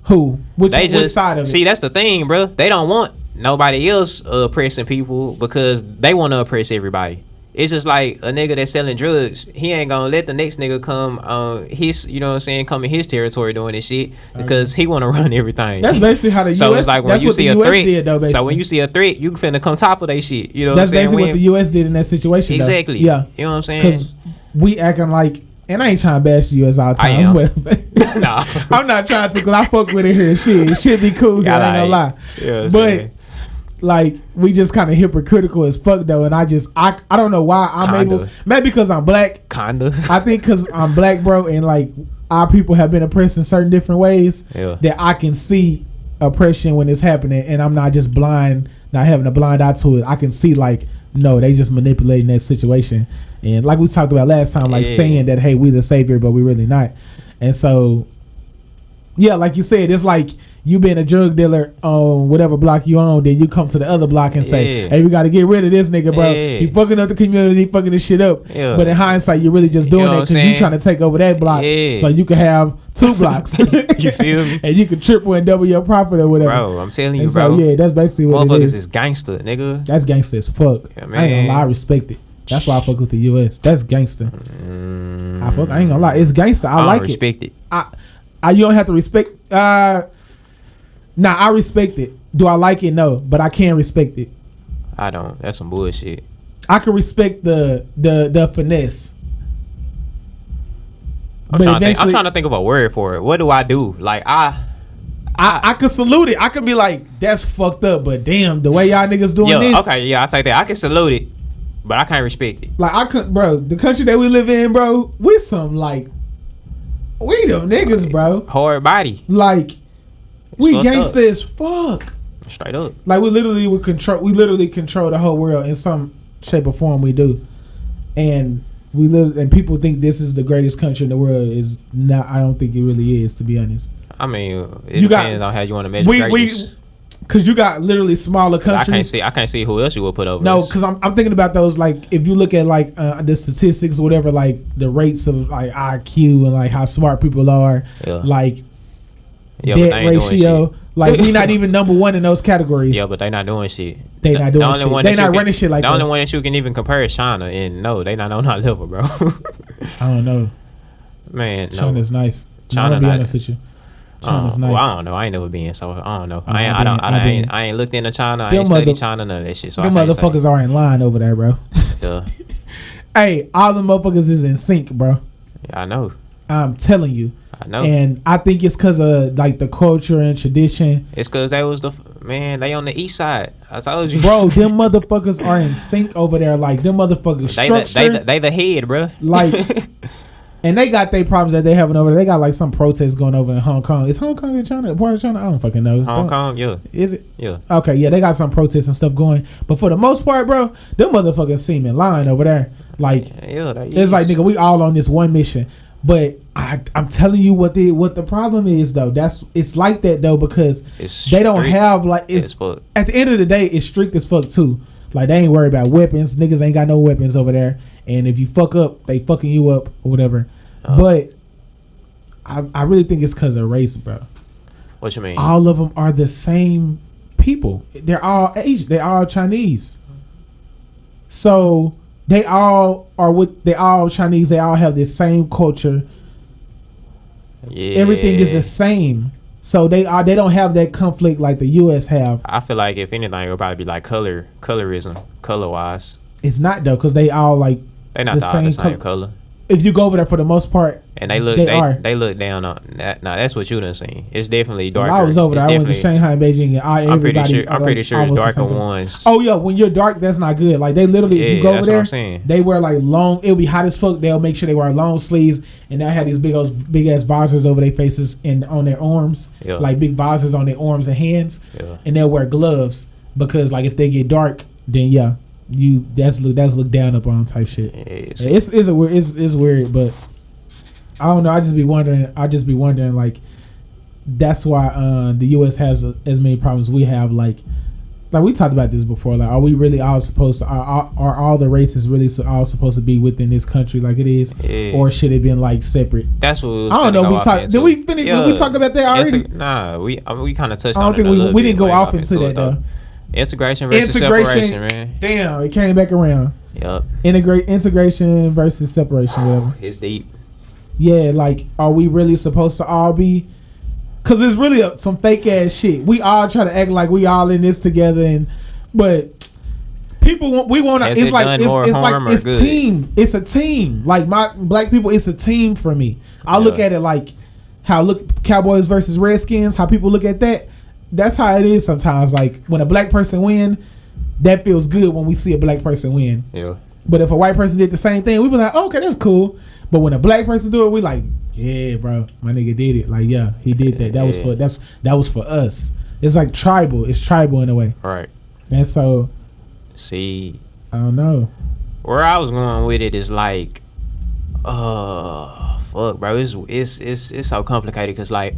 Who? Which side of it? See, that's the thing, bro. They don't want nobody else oppressing people because they want to oppress everybody. It's just like a nigga that's selling drugs. He ain't gonna let the next nigga come his, you know what I'm saying, come in his territory doing this shit because he wanna run everything. That's basically how the US. So it's like when you see a threat. Did, though, so when you see a threat, you finna come top of that shit. You know that's what I'm saying? Basically what the US did in that situation. Exactly. Though. Yeah. You know what I'm saying? Because we acting like, and I ain't trying to bash the US all the time. Nah. I'm not trying to. Cause I fuck with it here. Shit be cool. Here, I ain't gonna lie. Yeah, but. Like we just kind of hypocritical as fuck though, and I don't know why I'm able. Maybe because I'm black. Kinda. I think because I'm black, bro, and like our people have been oppressed in certain different ways. Yeah. That I can see oppression when it's happening, and I'm not just blind, not having a blind eye to it. I can see like no, they just manipulating that situation, and like we talked about last time, like saying that hey, we the savior, but we really not, and so yeah, like you said, it's like. You being a drug dealer on whatever block you own, then you come to the other block and say, hey, we got to get rid of this nigga, bro. He fucking up the community, fucking this shit up. Yeah. But in hindsight, you're really just doing that because you trying to take over that block so you can have 2 blocks. You feel me? And you can triple and double your profit or whatever. Bro, I'm telling you, and bro. So, yeah, that's basically what it is. Motherfuckers is gangster, nigga. That's gangster as fuck. Yeah, I ain't gonna lie, I respect it. That's why I fuck with the US. That's gangster. I ain't gonna lie. It's gangster. I like it. I respect it. You don't have to respect... Nah, I respect it. Do I like it? No, but I can respect it. I don't. That's some bullshit. I can respect the finesse. I'm trying to think of a word for it. What do I do? Like I could salute it. I could be like, that's fucked up, but damn, the way y'all niggas doing this. Okay, yeah, I say that. I can salute it, but I can't respect it. Like I could, bro. The country that we live in, bro, we some like, we them niggas, bro. Hard body. Like. We gangsta as fuck. Straight up. Like we literally control the whole world in some shape or form. We do, and and people think this is the greatest country in the world. Is not. I don't think it really is, to be honest. I mean, it depends on how you want to measure greatness. Because you got literally smaller countries. I can't see who else you would put over. No, because I'm thinking about those. Like if you look at like the statistics or whatever, like the rates of like IQ and like how smart people are, like. Yeah, debt ratio, like we not even number 1 in those categories. Yeah, but they not doing shit. They not doing shit. They not running shit like that. The only one that you can even compare is China, and no, they not on our level, bro. I don't know. Man, no. China's nice. China, I'll be honest with you. China's nice. Well, I don't know. I ain't never been, so I don't know. I ain't looked into China. I ain't studied China, none of that shit. So them motherfuckers are in line over there, bro. Yeah. Hey, all the motherfuckers is in sync, bro. Yeah, I know. I'm telling you. I know. And I think it's because of like the culture and tradition. It's because they was they on the east side. I told you. Bro, them motherfuckers are in sync over there. Like them motherfuckers structured. They the head, bro. Like, and they got their problems that they having over there. They got like some protests going over in Hong Kong. Is Hong Kong in China? Part of China? I don't fucking know. Hong Kong, yeah. Is it? Yeah. Okay, yeah, they got some protests and stuff going. But for the most part, bro, them motherfuckers seem in line over there. Like, it's like, nigga, we all on this one mission. But I'm telling you what the problem is though. It's like that though because they don't have like it's at the end of the day it's strict as fuck too. Like they ain't worried about weapons. Niggas ain't got no weapons over there. And if you fuck up, they fucking you up or whatever. But I really think it's because of race, bro. What you mean? All of them are the same people. They're all Asian. They're all Chinese. So. They all Chinese. They all have the same culture. Yeah. Everything is the same. So they don't have that conflict like the US have. I feel like if anything, it'll probably be like colorism, color wise. It's not though, because they all like they not the same color. if you go over there for the most part, and they look down on that. Now that's what you done seen. It's definitely darker. When I was over there, I went to Shanghai and Beijing, and I'm pretty sure it's darker ones. Oh yeah, when you're dark, that's not good. Like they literally, if you go over there, they wear like long. It'll be hot as fuck. They'll make sure they wear long sleeves, and they have these big ass visors over their faces and on their arms, like big visors on their arms and hands, and they'll wear gloves because like if they get dark, then that's look down up on type shit. It's weird, but I don't know. I just be wondering like that's why the U.S. has as many problems we have. Like we talked about this before. Like, are we really all supposed to? Are all the races really all supposed to be within this country like it is, or should it been like separate? That's what I don't know. We talked. Did we finish? Did we talk about that already? We kind of touched. I don't think we didn't go off into that though. Integration versus separation, man. Damn, it came back around. Yep. Integration versus separation, whatever. It's deep. Yeah, like, are we really supposed to all be? Because it's really some fake ass shit. We all try to act like we all in this together, but people we want to. It's like it's team. It's a team. Like my black people, it's a team for me. I look at it like how Cowboys versus Redskins. How people look at that. That's how it is sometimes. Like when a black person win, that feels good when we see a black person win. Yeah. But if a white person did the same thing, we be like, oh, okay, that's cool. But when a black person do it, we like, yeah, bro, my nigga did it. Like, yeah, he did that. That was for us. It's like tribal. It's tribal in a way. Right. And so, see, I don't know. Where I was going with it is like, fuck, bro. It's so complicated because like.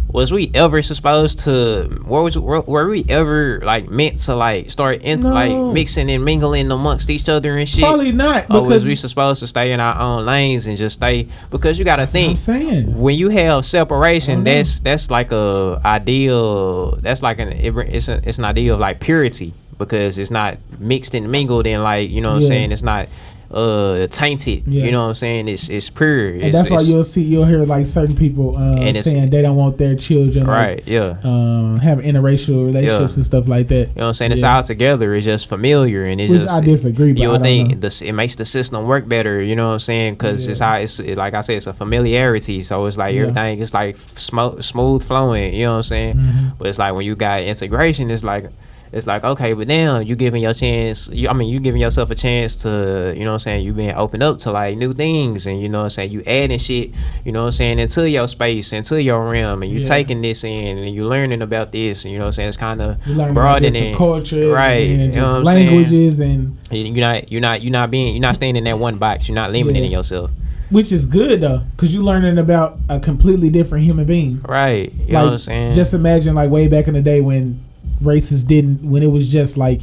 Was we ever supposed to? Were we ever like meant to like start like mixing and mingling amongst each other and shit? Probably not. Or was we supposed to stay in our own lanes and just stay? Because you gotta think. I'm saying when you have separation, that's like a ideal. That's like it's an ideal of like purity because it's not mixed and mingled and like you know what I'm saying. It's not. Tainted, you know what I'm saying? It's pure, and that's why you'll hear like certain people saying they don't want their children, have interracial relationships and stuff like that. You know what I'm saying? It's all together. It's just familiar, and it's which I disagree. But you would think it makes the system work better. You know what I'm saying? Because it's like I said, it's a familiarity. So it's like everything is like smooth flowing. You know what I'm saying? Mm-hmm. But it's like when you got integration, it's like, okay, but now you giving your chance. You giving yourself a chance to, you know what I'm saying, you being open up to like new things, and you know what I'm saying, you adding shit, you know what I'm saying, into your space, into your realm, and you taking this in, and you learning about this, and you know what I'm saying, it's kind of broadening culture, right? And you know what languages, saying? And you're not staying in that one box. You're not limiting yourself. Which is good though, because you're learning about a completely different human being, right? You know what I'm saying? Just imagine like way back in the day when races when it was just like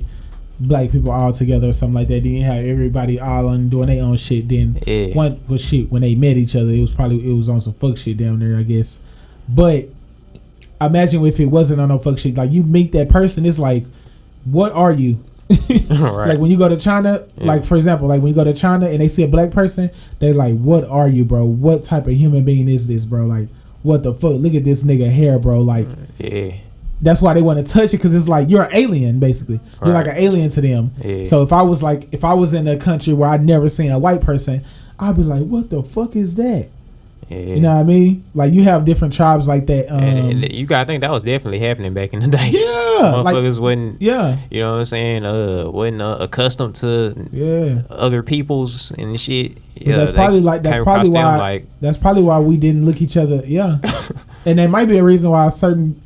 black people all together or something like that. Then you have everybody all on doing their own shit. Then one was shit when they met each other. It was on some fuck shit down there, I guess. But imagine if it wasn't on no fuck shit. Like you meet that person, it's like, what are you? Right. Like when you go to China, like for example, like when you go to China and they see a black person, they're like, what are you, bro? What type of human being is this, bro? Like what the fuck? Look at this nigga hair, bro. Like that's why they want to touch it, because it's like you're an alien, basically. Right. You're like an alien to them. Yeah. So if I was in a country where I'd never seen a white person, I'd be like, what the fuck is that? Yeah. You know what I mean? Like you have different tribes like that. And you gotta think that was definitely happening back in the day. Yeah, motherfuckers wasn't. Yeah, you know what I'm saying? Wasn't accustomed to other peoples and shit. Yeah, that's probably why we didn't look each other. Yeah, and there might be a reason why certain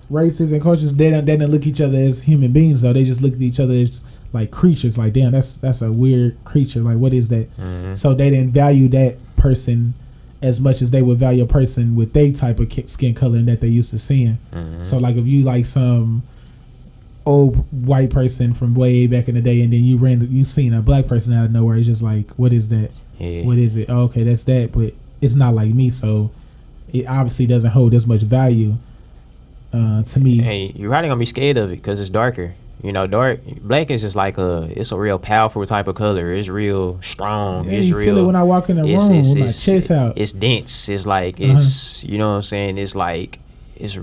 races and cultures they didn't look at each other as human beings though. They just looked at each other as like creatures. Like damn, that's a weird creature. Like what is that? Mm-hmm. So they didn't value that person as much as they would value a person with their type of skin color that they used to seeing. Mm-hmm. So like if you like some old white person from way back in the day and then you seen a black person out of nowhere, it's just like, what is that? Yeah. What is it? Oh, okay, that's that, but it's not like me, so it obviously doesn't hold as much value to me. Hey, you're probably gonna be scared of it because it's darker. You know, black is just like it's a real powerful type of color. It's real strong. Yeah, it's you real. Feel it when I walk in the room with my chest out. It's dense. It's like it's you know what I'm saying. It's like it's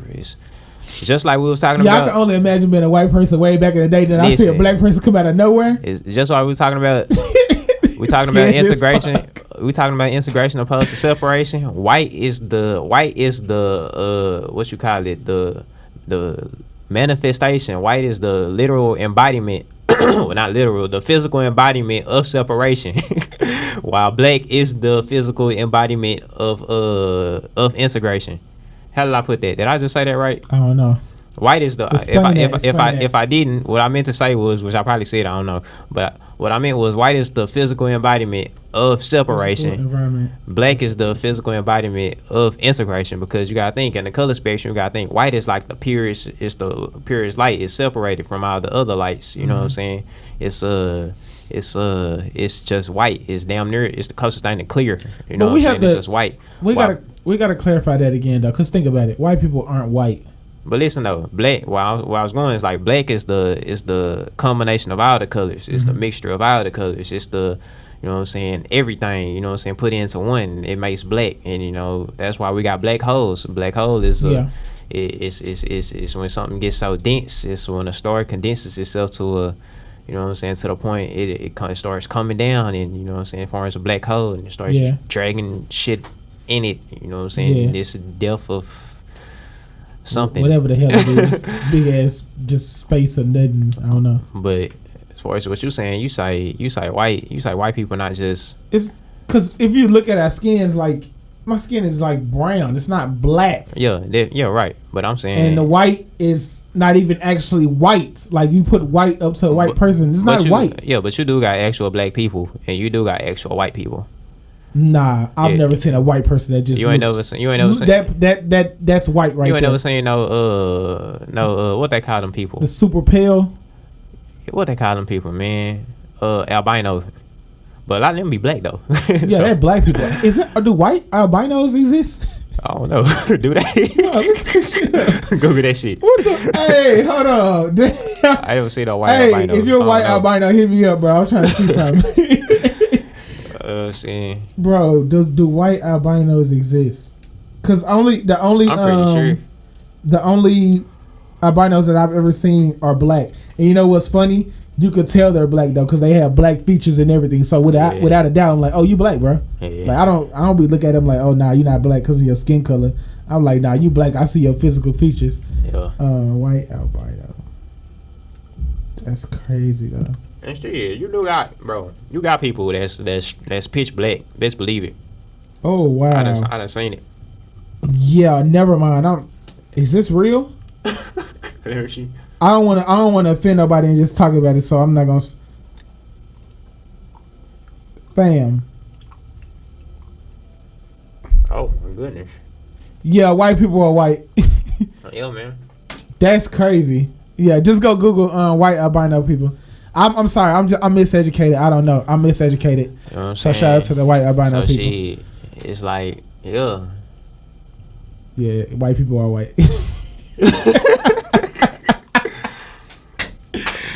just like we was talking about. Yeah, I can only imagine being a white person way back in the day. Then I see a black person come out of nowhere. It's just like we was talking about. We talking about integration. we talking about integration opposed to separation. White is the what you call it, the manifestation. White is the literal embodiment. Well, not literal, the physical embodiment of separation. While black is the physical embodiment of integration. How did I put that? Did I just say that right? I don't know. White is the if I didn't, what I meant to say was, which I probably said, I don't know, but what I meant was white is the physical embodiment of separation. Black is the physical embodiment of integration, because you gotta think in the color spectrum, you gotta think white is like the purest, it's the purest light. It's separated from all the other lights. You know what I'm saying? It's just white. It's damn near. It's the closest thing to clear. You know what I'm saying? It's just white. We gotta clarify that again though, cause think about it. White people aren't white. But listen though, black. Where I was going is like black is the combination of all the colors. It's the mixture of all the colors. It's the, you know what I'm saying, everything. You know what I'm saying, put into one. It makes black, and you know that's why we got black holes. Black hole is it's when something gets so dense. It's when a star condenses itself to a, you know what I'm saying, to the point it starts coming down, and you know what I'm saying, forms a black hole, and it starts dragging shit in it. You know what I'm saying? This depth of something, whatever the hell it is, big ass just space or nothing. I don't know. But as far as what you saying, you say white people, not just. It's because if you look at our skins, like my skin is like brown. It's not black. Yeah, right. But I'm saying, and the white is not even actually white. Like you put white up to a white person, it's not white. Yeah, but you do got actual black people, and you do got actual white people. Nah, I've never seen a white person that just. You ain't never seen that's white right there. You ain't never seen no what they call them people? The super pale. What they call them people, man? Albino. But a lot of them be black though. Yeah, so, they're black people. Is it? Or do white albinos exist? I don't know. Do they? Google that shit. What the? Hey, hold on. I don't see no white albino. If you're a white albino, hit me up, bro. I'm trying to see something. Bro, do white albinos exist? Cause I'm pretty sure the only albinos that I've ever seen are black. And you know what's funny? You could tell they're black though, cause they have black features and everything. So without a doubt, I'm like, oh, you black, bro. Like I don't be looking at them like, oh, nah, you're not black cause of your skin color. I'm like, nah, you black. I see your physical features. White albino. That's crazy though. And shit, you do got, bro. You got people that's pitch black. Best believe it. Oh wow! I done seen it. Yeah, never mind. Is this real? There she. I don't want to offend nobody and just talk about it. So I'm not gonna. Fam. Oh my goodness. Yeah, white people are white. Yeah, man. That's crazy. Yeah, just go Google white albino people. I'm sorry. I'm miseducated. I don't know. I'm miseducated. You know what I'm saying? Shout out to the white albino people. It's like yeah, white people are white.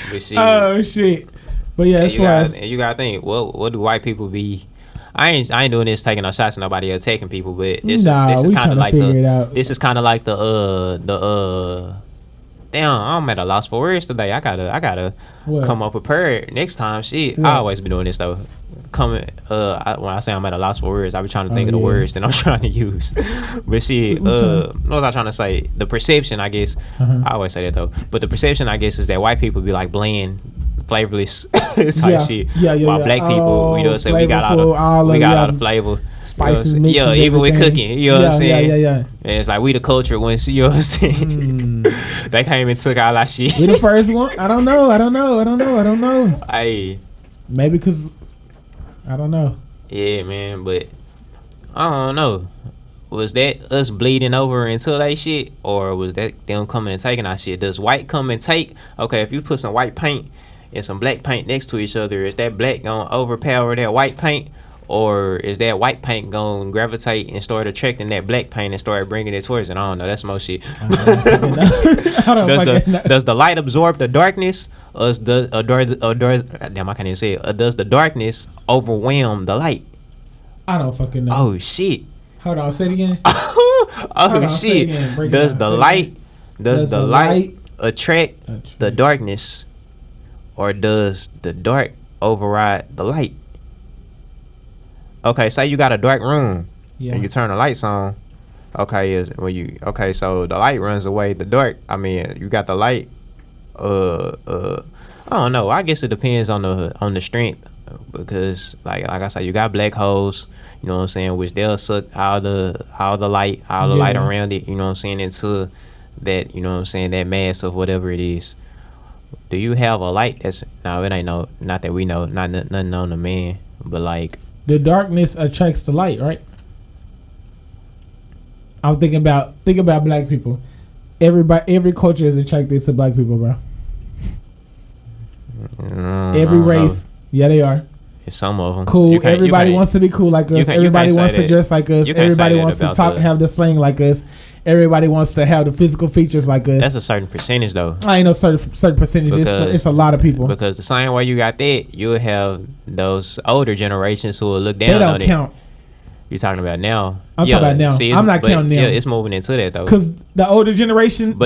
But see, oh shit. But yeah, you gotta think. What do white people be? I ain't doing this taking no shots at nobody or attacking people, but this is kind of like the damn, I'm at a loss for words today. I gotta come up prepared next time. Shit, I always been doing this though. When I say I'm at a loss for words, I be trying to think of the words that I'm trying to use. But shit, what was I trying to say? The perception, I guess. I always say that though. But the perception, I guess, is that white people be like bland, flavorless type shit. While black people, you know what I'm saying, we got all the flavor. Spices, you know, mixes, even with cooking, you know what I'm saying? Yeah. And it's like we the culture once, you know what I'm saying? They came and took all our shit. We the first one? I don't know. Hey. Maybe because, I don't know. Yeah, man, but I don't know. Was that us bleeding over into they shit, or was that them coming and taking our shit? Does white come and take? Okay, if you put some white paint and some black paint next to each other, is that black gonna overpower that white paint? Or is that white paint gonna gravitate and start attracting that black paint and start bringing it towards it? I don't know. That's most shit. Does the light absorb the darkness, or damn, I can't even say it. Or does the darkness overwhelm the light? I don't fucking know. Oh shit! Hold on, say it again. Shit! Does the light attract the darkness, or does the dark override the light? okay, say you got a dark room Yeah. and you turn the lights on. Okay, so the light runs away. The dark, I mean, you got the light. I don't know. I guess it depends on the strength, because like I said, you got black holes. You know what I'm saying? Which they'll suck all the light around it. You know what I'm saying? Into that, you know what I'm saying, that mass of whatever it is. Do you have a light that's no? It ain't no. Not that we know. Nothing on the man, but like the darkness attracts the light, right? I'm thinking about black people. Every culture is attracted to black people, bro. Every race, yeah, they are. Some of them cool. Everybody wants to be cool like us. Everybody wants to dress like us. Everybody wants to have the slang like us. Everybody wants to have the physical features like us. That's a certain percentage, though. I ain't no certain percentage. It's a lot of people. Because the same way you got that, you'll have those older generations who will look down on it. They don't count. You're talking about now. I'm talking about now. See, I'm not counting them. Yeah, it's moving into that though. Because the older generation, they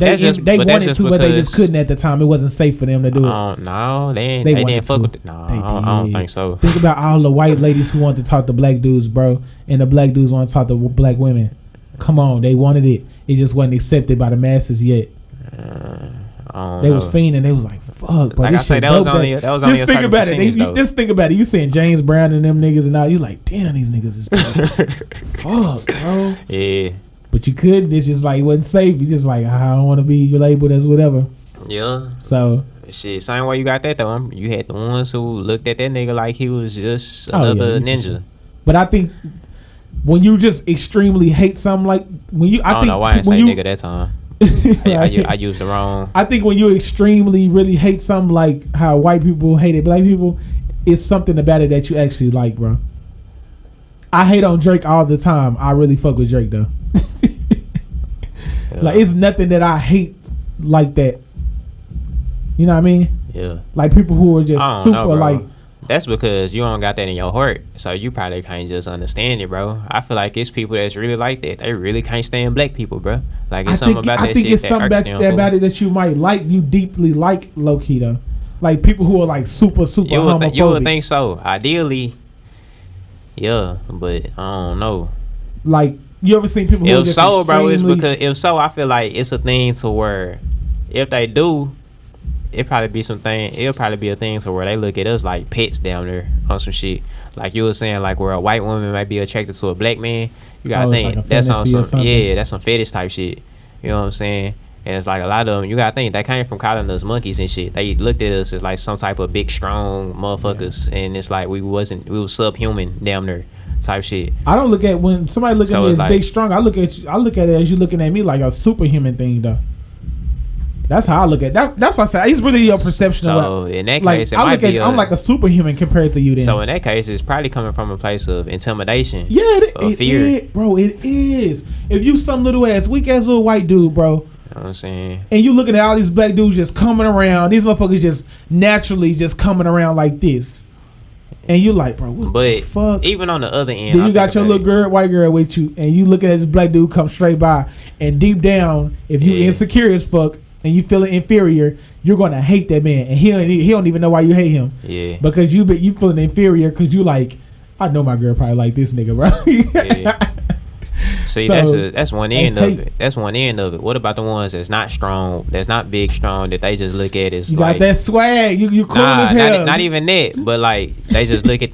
wanted to, but they just couldn't at the time. It wasn't safe for them to do it. No, they didn't fuck with it. No, I don't think so. Think about all the white ladies who wanted to talk to black dudes, bro, and the black dudes want to talk to black women. Come on, they wanted it. It just wasn't accepted by the masses yet. They was fiending. They was like, "Fuck!" But like this I say, that was only just think about it. Just think about it. You saying James Brown and them niggas and all. You like, damn, these niggas is fuck, bro. Yeah. But you couldn't. It's just like it wasn't safe. You just like, I don't want to be labeled as whatever. Yeah. So shit, same way you got that though. You had the ones who looked at that nigga like he was just another ninja. But I think when you just extremely hate something, like when you, I don't know why I say nigga that time. I used the wrong. I think when you extremely really hate something, like how white people hated black people, it's something about it that you actually like, bro. I hate on Drake all the time. I really fuck with Drake though. Like it's nothing that I hate like that. You know what I mean? Yeah. Like people who are just super like. That's because you don't got that in your heart, so you probably can't just understand it, bro. I feel like it's people that's really like that. They really can't stand black people, bro. Like it's something about that shit. I think it's something about it that you might like. You deeply like low key though. Like people who are like super homophobic. You would think so. Ideally, yeah, but I don't know. Like you ever seen people who are just bro, it's because if so, I feel like it's a thing to where if they do. It'll probably be a thing to where they look at us like pets down there on some shit. Like you were saying, like where a white woman might be attracted to a black man. You gotta think like that's on some that's some fetish type shit. You know what I'm saying? And it's like a lot of them. You gotta think they came from calling us monkeys and shit. They looked at us as like some type of big strong motherfuckers, and it's like we was subhuman down there type shit. I don't look at when somebody look at me as like, big strong. I look at it as you looking at me like a superhuman thing though. That's how I look at that. That's why I say it's really your perception of in that case, I'm like a superhuman compared to you. Then so in that case, it's probably coming from a place of intimidation. Yeah, fear, bro. It is. If you some little ass weak ass little white dude, bro. You know what I'm saying? And you looking at all these black dudes just coming around. These motherfuckers just naturally just coming around like this. And you like, bro, what the fuck? Even on the other end, then you got your little white girl with you, and you looking at this black dude come straight by, and deep down, if you insecure as fuck. And you feeling inferior, you're gonna hate that man, and he don't even know why you hate him. Yeah, because you feeling inferior because you like, I know my girl probably like this nigga, bro. Yeah. See, so, that's one end of it. That's one end of it. What about the ones that's not strong, that's not big strong, that they just look at as you like, got that swag, you cool as hell. Not even that, but like they just look at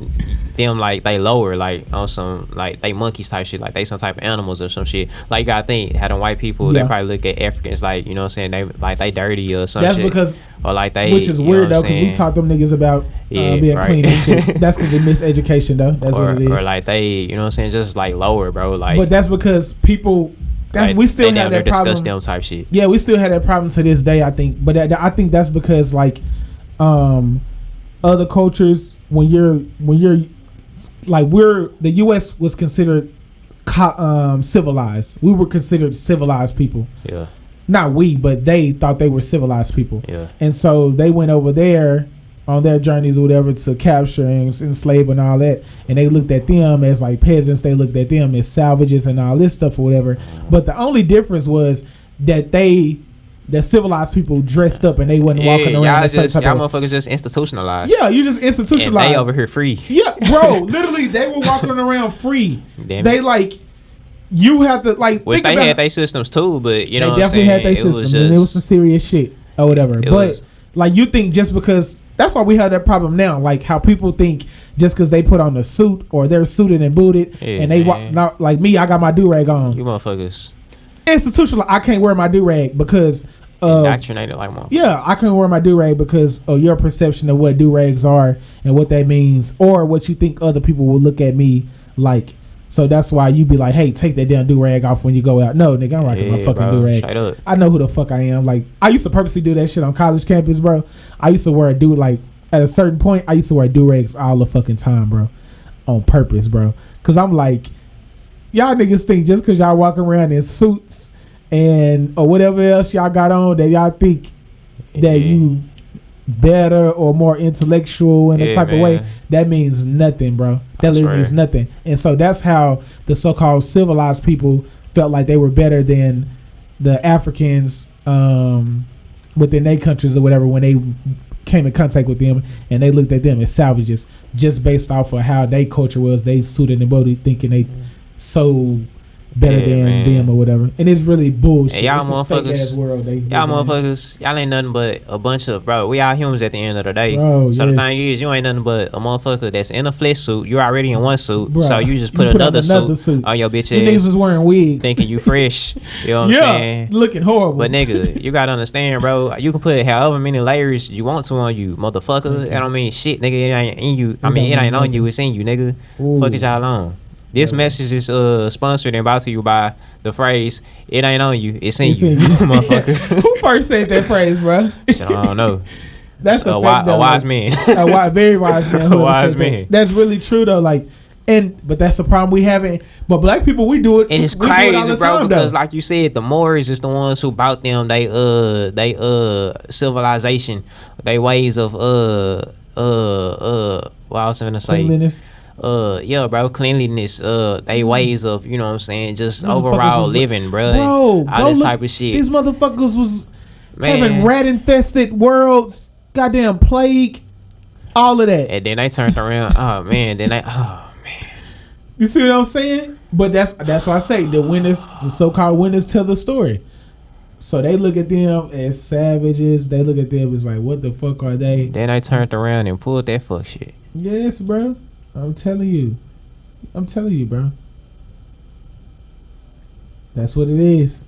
them like they lower, like on some like they monkeys type shit, like they some type of animals or some shit. Like you gotta think, how them white people, they probably look at Africans like, you know what I'm saying, they like they dirty or some that's shit. Because or like they, which is weird though, because we taught them niggas about being clean and shit. That's because they miseducation though. That's what it is. Or like they, you know what I'm saying, just like lower, bro. Like, but that's because people. That's like, we still have that problem. Them type shit. Yeah, we still have that problem to this day. I think, but I think that's because like, other cultures when you're like the U.S. was considered civilized. We were considered civilized people. Yeah. Not we, but they thought they were civilized people. Yeah. And so they went over there on their journeys or whatever to capture and enslave and all that, and they looked at them as like peasants. They looked at them as savages and all this stuff or whatever. But the only difference was that they that civilized people dressed up and they wasn't walking around. Y'all motherfuckers just institutionalized. Yeah, you just institutionalized. And they over here free. Yeah, bro. Literally, they were walking around free. Damn they it. like. You have to like. Which they had their systems too, but you know, they definitely had their systems, and it was some serious shit or whatever. But like, you think just because that's why we have that problem now. Like how people think just because they put on a suit or they're suited and booted, and they walk. Not like me, I got my do rag on. You motherfuckers. Institutional. I can't wear my do rag because. Indoctrinated like mom. Yeah, I can't wear my do rag because of your perception of what do rags are and what that means, or what you think other people will look at me like. So that's why you be like, hey, take that damn do rag off when you go out. No, nigga, I'm rocking my fucking do rag. I know who the fuck I am. Like, I used to purposely do that shit on college campus, bro. I used to wear a do like at a certain point. I used to wear do rags all the fucking time, bro, on purpose, bro. Cause I'm like, y'all niggas think just cause y'all walking around in suits and or whatever else y'all got on that y'all think that you better or more intellectual in a type of way, that means nothing, bro. That literally means nothing. And so that's how the so-called civilized people felt like they were better than the Africans within their countries or whatever when they came in contact with them, and they looked at them as savages just based off of how their culture was. They suited and booted thinking they so better than them or whatever, and it's really bullshit. Hey, y'all motherfuckers, y'all motherfuckers, y'all ain't nothing but a bunch of we all humans at the end of the day. Bro, so the thing is, you ain't nothing but a motherfucker that's in a flesh suit. You're already in one suit, bro, so you just put another suit on your bitch ass. Niggas is wearing wigs, thinking you fresh. You know what I'm saying? Looking horrible. But nigga, you gotta understand, bro. You can put however many layers you want to on you, motherfucker. I don't mean shit, nigga. It ain't in you. I mean, it ain't on you. It's in you, nigga. Fuck it, y'all on. This message is sponsored and brought to you by the phrase, it ain't on you, it's in you, motherfucker. Who first said that phrase, bro? I don't know. That's a wise man. Very wise man. A wise man. That's really true, though. Like, but that's the problem we haven't. But black people, we do it. And it's crazy, bro, because like you said, the Moors is the ones who brought them they civilization, they ways of what I was gonna say. Cleanliness. Yeah, bro, cleanliness, they ways of, you know what I'm saying, just overall living, bro, all this type of shit. These motherfuckers was having rat infested worlds, goddamn plague, all of that. And then they turned around, you see what I'm saying? But that's why I say the so-called winners tell the story. So they look at them as savages. They look at them as like, what the fuck are they? Then they turned around and pulled that fuck shit. Yes, bro. I'm telling you, bro. That's what it is.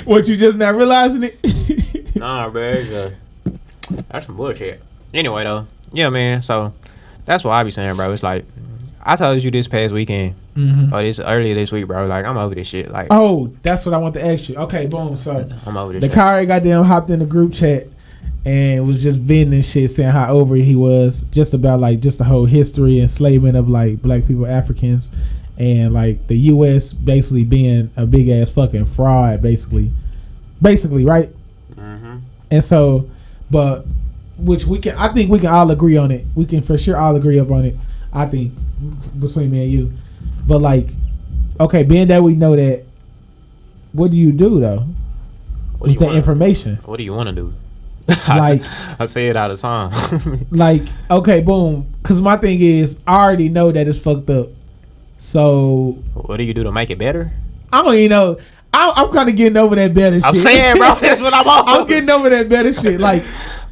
What, you just not realizing it? Nah, bro. That's some bullshit. Anyway, though. Yeah, man. So that's what I be saying, bro. It's like, I told you this past weekend, or earlier this week, bro. Like, I'm over this shit. Like, oh, that's what I want to ask you. Okay, boom. So I'm over this the shit. car goddamn hopped in the group chat and was just venting and shit, saying how over he was, just about like just the whole history enslavement of like black people, Africans, and like the U.S. basically being a big ass fucking fraud, basically, right? And so, but which I think we can all agree on it. We can for sure all agree up on it. I think between me and you, but like, okay, being that we know that, what do you do though with that information? What do you want to do? Like, I say it all the time. Like, okay, boom. Because my thing is, I already know that it's fucked up. So, what do you do to make it better? I don't even know. I'm kind of getting over that better shit. I'm saying, bro, that's what I'm on. I'm getting over that better shit. Like,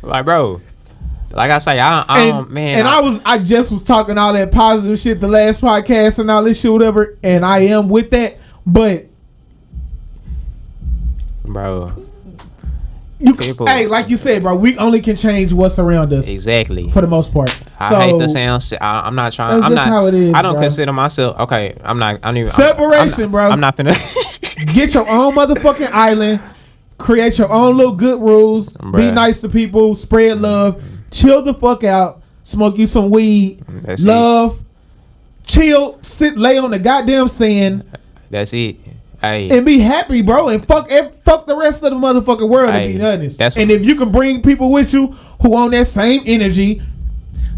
bro, like I say, I just was talking all that positive shit the last podcast and all this shit, whatever. And I am with that, but, bro. Hey, like you said, bro, we only can change what's around us. Exactly. For the most part. I hate the sound. I'm not trying. That's just how it is. I don't bro. Consider myself. Okay, I'm not. Separation, bro. I'm not finna. Get your own motherfucking island. Create your own little good rules. Bruh. Be nice to people. Spread love. Chill the fuck out. Smoke you some weed. That's love. Chill. Sit. Lay on the goddamn sand. That's it. Ay. And be happy, bro, and fuck the rest of the motherfucking world. To be honest, and if you can bring people with you who on that same energy,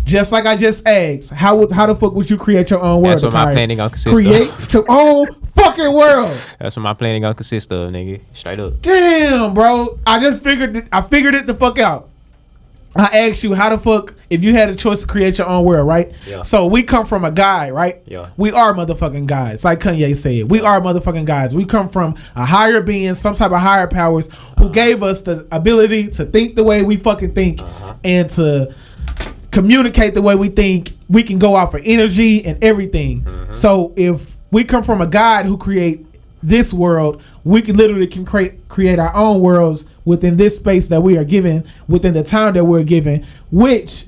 just like I just asked, how the fuck would you create your own world? That's what my planning on consist Create your own fucking world. That's what my planning gonna consist of, nigga. Straight up. Damn, bro. I figured it the fuck out. I asked you how the fuck if you had a choice to create your own world, right? Yeah. So we come from a guy, right? Yeah. We are motherfucking guys, like Kanye said. We are motherfucking guys. We come from a higher being, some type of higher powers who gave us the ability to think the way we fucking think and to communicate the way we think. We can go out for energy and everything. So if we come from a God who create this world, we can create our own worlds within this space that we are given, within the time that we're given, which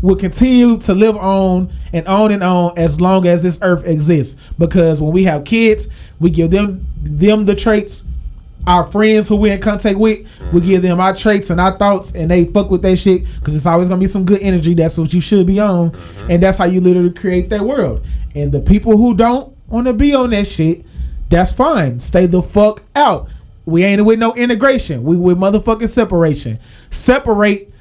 will continue to live on and on and on as long as this earth exists. Because when we have kids, we give them the traits. Our friends who we're in contact with, we give them our traits and our thoughts, and they fuck with that shit because it's always gonna be some good energy. That's what you should be on, and that's how you literally create that world. And the people who don't want to be on that shit, that's fine. Stay the fuck out. We ain't with no integration. We with motherfucking separation. Separate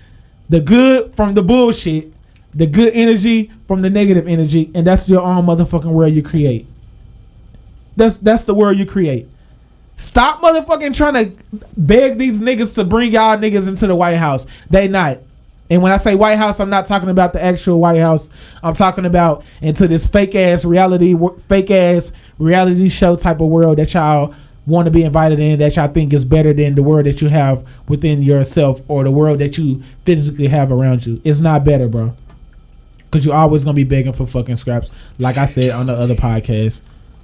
the good from the bullshit, the good energy from the negative energy, and that's your own motherfucking world you create. That's the world you create. Stop motherfucking trying to beg these niggas to bring y'all niggas into the White House. They not. And when I say White House, I'm not talking about the actual White House. I'm talking about into this fake ass reality show type of world that y'all want to be invited in, that y'all think is better than the world that you have within yourself or the world that you physically have around you. It's not better, bro. Because you're always going to be begging for fucking scraps, like I said on the other podcast.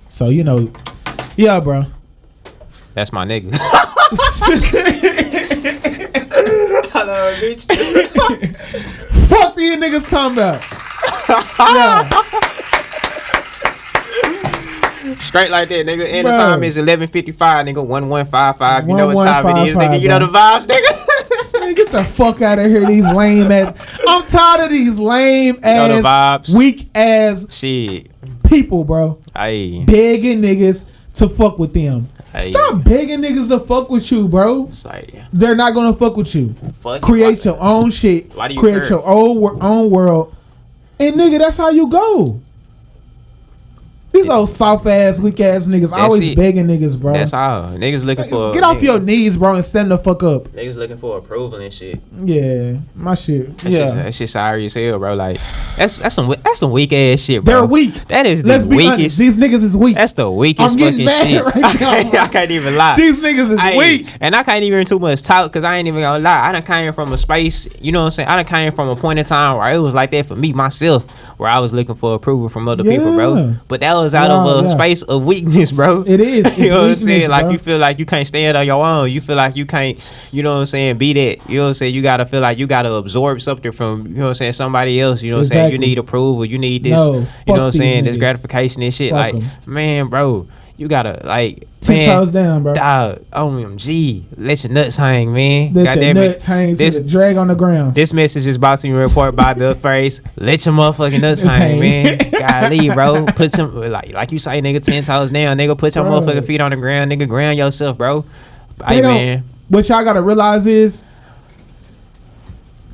So, yeah, bro. That's my nigga. Hello, bitch. Fuck these niggas talking about. Yeah. Straight like that, nigga. And the Bro. time is 11:55, nigga. 1155. You know what time it is, 1155, nigga. You know the vibes, nigga. Man, get the fuck out of here, these lame ass. I'm tired of these lame know the ass, vibes. weak ass Shit. people, bro. Aye. Begging niggas to fuck with them. Aye. Stop begging niggas to fuck with you, bro. It's like, They're not gonna fuck with you. fuck Create your own shit. Why do you Create care? your own world. And nigga, that's how you go. These old soft ass, weak ass niggas always it. begging niggas, bro. That's all. Niggas looking for. Get off your knees, bro, and stand the fuck up. Niggas looking for approval and shit. Yeah, my shit. That shit sorry as hell, bro. Like that's some weak ass shit, bro. They're weak. That is Let's the be weakest. honest. These niggas is weak. That's the weakest I'm getting fucking mad shit. right now. I can't even lie. These niggas is weak. And I can't even too much talk because I ain't even gonna lie. I done came from a space, you know what I'm saying? I done came from a point in time where it was like that for me myself, where I was looking for approval from other people, bro. But that was out of a space of weakness, bro. It is. It's you know what I'm weakness, saying? Like bro. you feel like you can't stand on your own. You feel like you can't, you know what I'm saying, be that. You know what I'm saying? You gotta feel like you gotta absorb something from, you know what I'm saying, somebody else. You know what I'm saying? You need approval. You need this, you know what I'm saying, this gratification and shit. Fuck like, 'em. Man, bro, you gotta like 10 toes down, bro. Dog, OMG, let your nuts hang, man. Let Goddamn your it. nuts hang to the drag on the ground. This message is brought to you in report by the phrase, let your motherfucking nuts hang, man. Golly, bro. Put some, like you say, nigga, 10 toes down, nigga. Put your Bro. motherfucking feet on the ground, nigga. Ground yourself, bro. Hey, man. What y'all gotta realize is,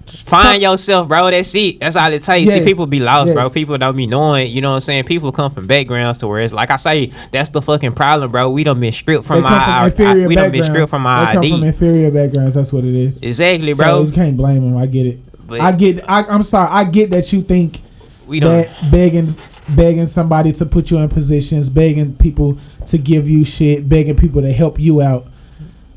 Find yourself, bro. That's it. That's all it takes. Yes. See, people be lost, bro. Yes. People don't be knowing, you know what I'm saying? People come from backgrounds to where it's like I say, that's the fucking problem, bro. We done been stripped from inferior we done been stripped from our They come ID. from inferior backgrounds. That's what it is. Exactly, So bro. you can't blame them. I get it. But I'm sorry. I get that you think we don't. that begging somebody to put you in positions, begging people to give you shit, begging people to help you out.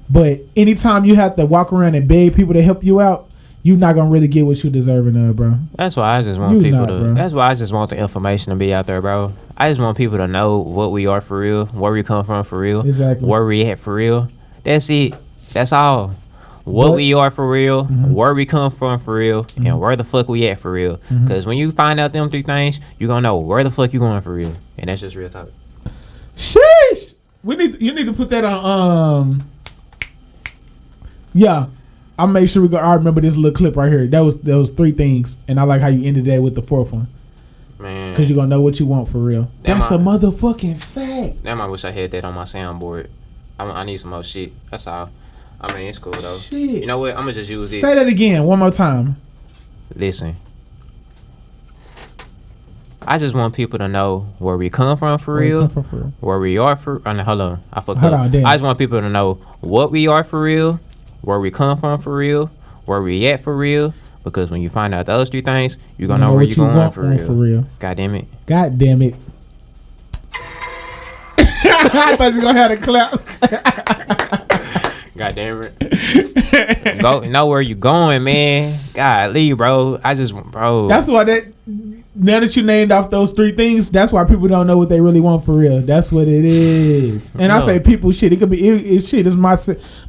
But anytime you have to walk around and beg people to help you out, you're not gonna really get what you deserving of, bro. That's why I just want You people not, to. bro. That's why I just want the information to be out there, bro. I just want people to know what we are for real, where we come from for real, Exactly. where we at for real. That's it. That's all. What we are for real, where we come from for real, and where the fuck we at for real. Because when you find out them three things, you gonna know where the fuck you going for real, and that's just real talk. Sheesh. You need to put that on. Yeah. I'll make sure I remember this little clip right here. That was three things, and I like how you ended that with the fourth one. Man, Because you're gonna know what you want for real. That's a motherfucking fact. Damn, I wish I had that on my soundboard. I need some more shit. That's all. I mean, it's cool though. Shit. You know what? I'm gonna just use this. Say that again one more time. Listen. I just want people to know where we come from for real, where we are for. Oh, no, hold on, I fucked up. I just want people to know what we are for real, where we come from for real, where we at for real. Because when you find out those 3 things, you're gonna know where you're going for real. God damn it. God damn it. I thought you were gonna have the claps. God damn it. Go know where you going, man. Golly, bro. Bro. That's why now that you named off those 3 things, that's why people don't know what they really want for real. That's what it is. And I say people shit. It could be shit. It's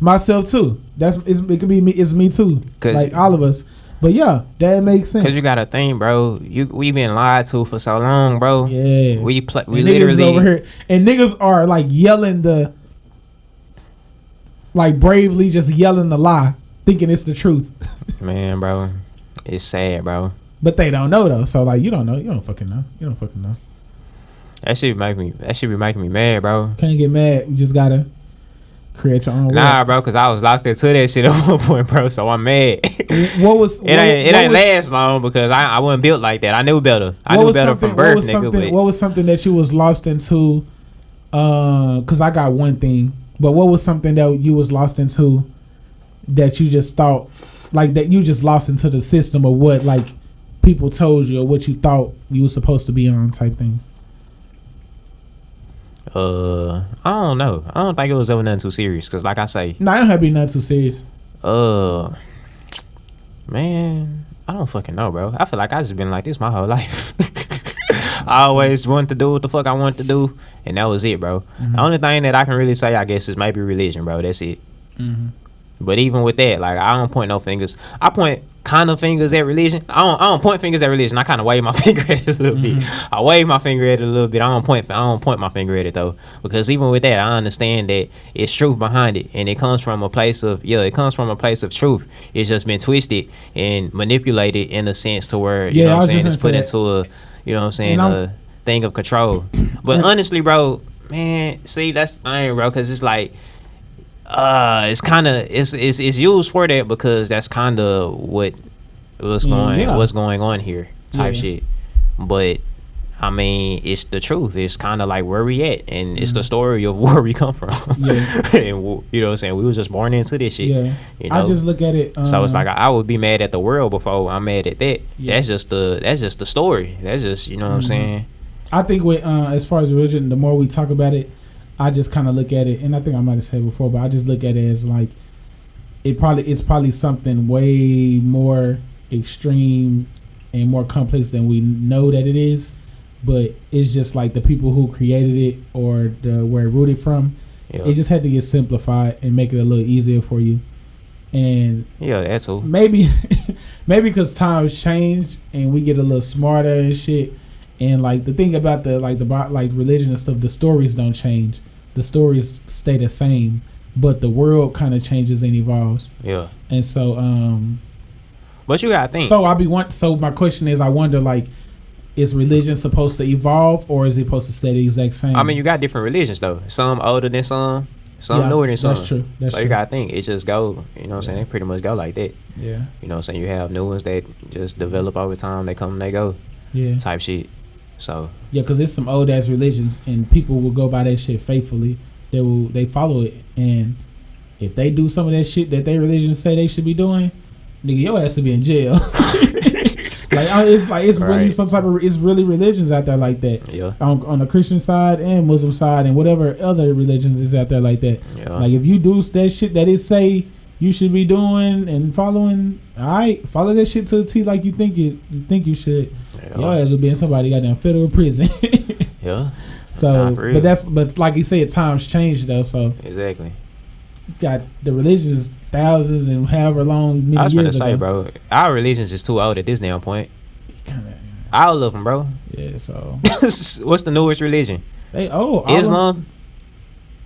myself too. It could be me. It's me too. Like all of us. But yeah, that makes sense. Cause you gotta think, bro. We been lied to for so long, bro. Yeah. We literally over here, and niggas are like yelling bravely just yelling the lie, thinking it's the truth. Man, bro, it's sad, bro. But they don't know though. So like, you don't know. You don't fucking know. That should be making me mad, bro. Can't get mad. You just gotta create your own. Nah, bro, cause I was lost into that shit at one point, bro. So I'm mad. It ain't last long because I wasn't built like that. I knew better. I knew better from birth, nigga. What was something that you was lost into? Cause I got one thing, but what was something that you was lost into that you just thought like that you just lost into the system of what like people told you or what you thought you was supposed to be on type thing? I don't know. I don't think it was ever nothing too serious. Cause like I say, no, I don't have to be nothing too serious. Man, I don't fucking know, bro. I feel like I just been like this my whole life. I always wanted to do what the fuck I wanted to do, and that was it, bro. Mm-hmm. The only thing that I can really say, I guess, is maybe religion, bro. That's it. Mm-hmm. But even with that, like, I don't point no fingers. I point kind of fingers at religion. I don't point fingers at religion. I kind of wave my finger at it a little bit. I wave my finger at it a little bit. I don't point my finger at it though, because even with that, I understand that it's truth behind it, and it comes from a place of truth. It's just been twisted and manipulated in the sense to where you know what I'm saying, it's put into a, you know what I'm saying, a thing of control. But honestly, bro, man, see, that's the thing, bro, because it's like. It's kind of it's used for that because that's kind of what's going on here type shit. But I mean, it's the truth. It's kind of like where we at, and it's the story of where we come from. And you know what I'm saying, we was just born into this shit. You know? I just look at it. So it's like I would be mad at the world before I'm mad at that. That's just the story. That's just, you know what I'm saying. I think with as far as religion, the more we talk about it, I just kind of look at it, and I think I might have said before, but I just look at it as like it's probably something way more extreme and more complex than we know that it is. But it's just like the people who created it or where it rooted from, it just had to get simplified and make it a little easier for you. And that's all. Maybe because times change and we get a little smarter and shit. And like the thing about the religion and stuff, the stories don't change. The stories stay the same, but the world kind of changes and evolves. Yeah. And so, but you gotta think. So my question is, I wonder, like, is religion supposed to evolve or is it supposed to stay the exact same? I mean, you got different religions though. Some older than some newer than some. That's true. So you gotta think. It just go. You know what I'm saying? They pretty much go like that. Yeah. You know what I'm saying? You have new ones that just develop over time. They come and they go. Yeah. Type shit. So yeah, because there's some old ass religions and people will go by that shit faithfully. They follow it, and if they do some of that shit that their religion say they should be doing, nigga, your ass will be in jail. It's really some type of, it's really religions out there like that. Yeah. On the Christian side and Muslim side and whatever other religions is out there like that. Yeah. Like if you do that shit that it say you should be doing and following, alright, follow that shit to the T like you think you should. Yeah. Your ass will be in somebody goddamn federal prison. Yeah. So, but like you said, times change though. So exactly. Got the religions thousands and however long. Many I was years gonna say, bro, our religions is too old at this damn point. All of them, bro. Yeah. So, what's the newest religion? Islam.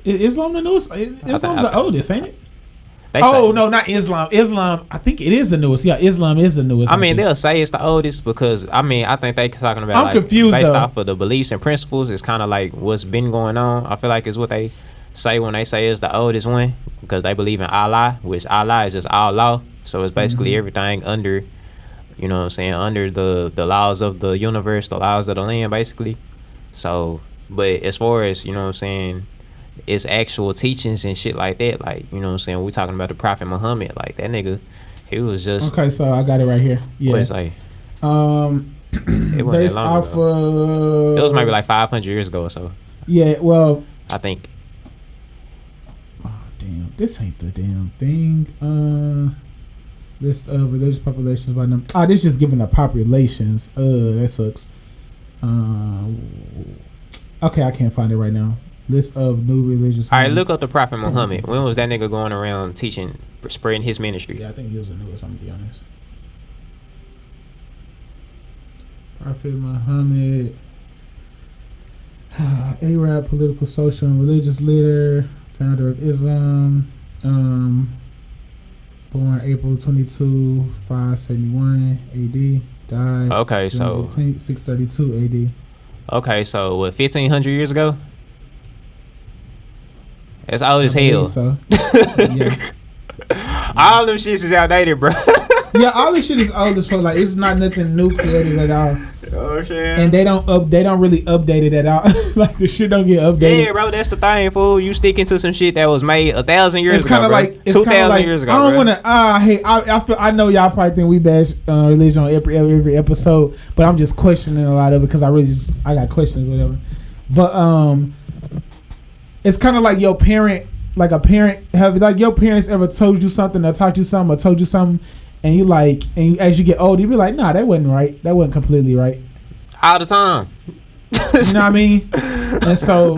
Islam the newest. Islam's the oldest, ain't it? No, not Islam. Islam, I think it is the newest. Yeah, Islam is the newest. I mean, they'll say it's the oldest because I think they talking about I'm confused, based though. off of the beliefs and principles. It's kind of like what's been going on. I feel like it's what they say when they say it's the oldest one because they believe in Allah, which Allah is just Allah. So it's basically everything under you know what I'm saying, under the laws of the universe, the laws of the land, basically. So, but as far as, you know what I'm saying, it's actual teachings and shit like that, like, you know what I'm saying, we talking about the Prophet Muhammad, like, that nigga, he was just... Okay, so I got it right here. Yeah. What it's like? It wasn't based that long off ago. It was maybe like 500 years ago or so. Yeah, well... I think. Oh, damn. This ain't the damn thing. List of religious populations by number. Oh, this just giving the populations. That sucks. Okay, I can't find it right now. List of new religious. All right, look up the Prophet Muhammad. When was that nigga going around teaching, spreading his ministry? Yeah, I think he was a newest, I'm gonna be honest. Prophet Muhammad, Arab political, social, and religious leader, founder of Islam. Born April 22, 571 AD. Died. Okay, so 632 AD. Okay, so what, 1500 years ago? That's old as I hell. so. Yeah. All them shits is outdated, bro. Yeah, all this shit is old as fuck. Like, it's not nothing new created at all. Oh shit. And they don't really update it at all. Like, the shit don't get updated. Yeah, bro, that's the thing, fool. You sticking to some shit that was made 1,000 years It's ago, kind of bro. like 2,000 years ago. I don't want to. I feel. I know y'all probably think we bash religion on every episode, but I'm just questioning a lot of it because I got questions, or whatever. But it's kind of like your parent. Like a parent, have like your parents ever told you something or taught you something or told you something, and you like, and as you get older, you be like, nah, that wasn't right. That wasn't completely right. All the time. You know what I mean? And so,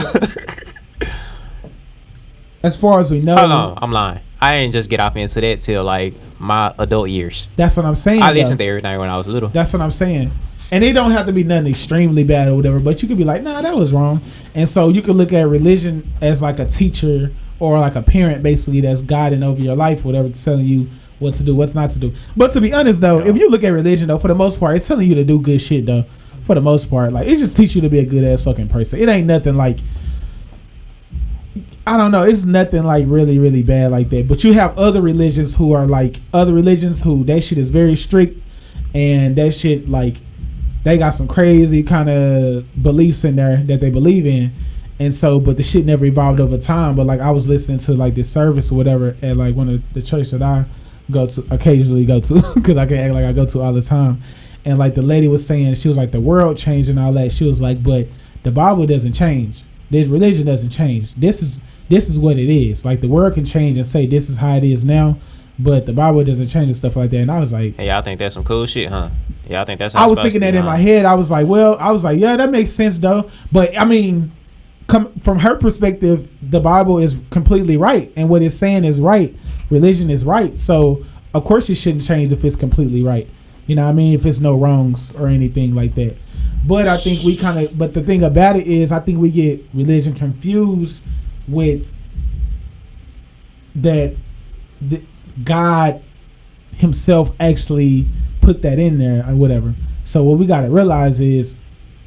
as far as we know, hold on, I'm lying. I didn't just get off into that till like my adult years. That's what I'm saying. I listened to everything when I was little. That's what I'm saying. And it don't have to be nothing extremely bad or whatever, but you could be like, nah, that was wrong. And so you could look at religion as like a teacher or like a parent, basically, that's guiding over your life, whatever, telling you what to do, what's not to do. But to be honest, though, if you look at religion, though, for the most part, it's telling you to do good shit, though. For the most part, like, it just teach you to be a good ass fucking person. It ain't nothing like, I don't know, it's nothing like really, really bad like that. But you have other religions who are like that shit is very strict, and that shit, like, they got some crazy kind of beliefs in there that they believe in. And so, but the shit never evolved over time. But like, I was listening to like this service or whatever at like one of the church that I occasionally go to, because I can act like I go to all the time. And like the lady was saying, she was like, the world changed and all that. She was like, but the Bible doesn't change. This religion doesn't change. This is what it is. Like, the world can change and say this is how it is now, but the Bible doesn't change and stuff like that. And I was like, hey, y'all think that's some cool shit, huh? Y'all think that's how I was thinking that in my head. I was like, yeah, that makes sense though. But I mean, from her perspective, the Bible is completely right, and what it's saying is right. Religion is right, so of course it shouldn't change if it's completely right. You know what I mean? If it's no wrongs or anything like that. But I think but the thing about it is, I think we get religion confused with that God himself actually put that in there or whatever. So what we got to realize is,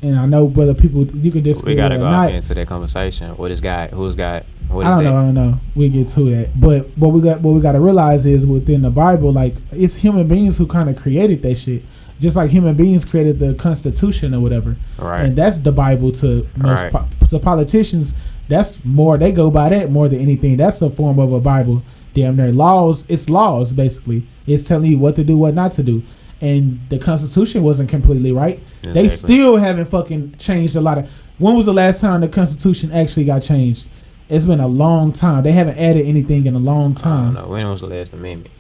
and I know whether people, you can disagree. We gotta with go or not into that conversation. What is God? Who's God? What is I don't know. We get to that, but what we got to realize is, within the Bible, like, it's human beings who kind of created that shit. Just like human beings created the Constitution or whatever, right? And that's the Bible to most to politicians. That's more, they go by that more than anything. That's a form of a Bible. Damn near laws. It's laws, basically. It's telling you what to do, what not to do. And the Constitution wasn't completely right. Exactly. They still haven't fucking changed a lot of. When was the last time the Constitution actually got changed? It's been a long time. They haven't added anything in a long time. I don't know. When was the last amendment?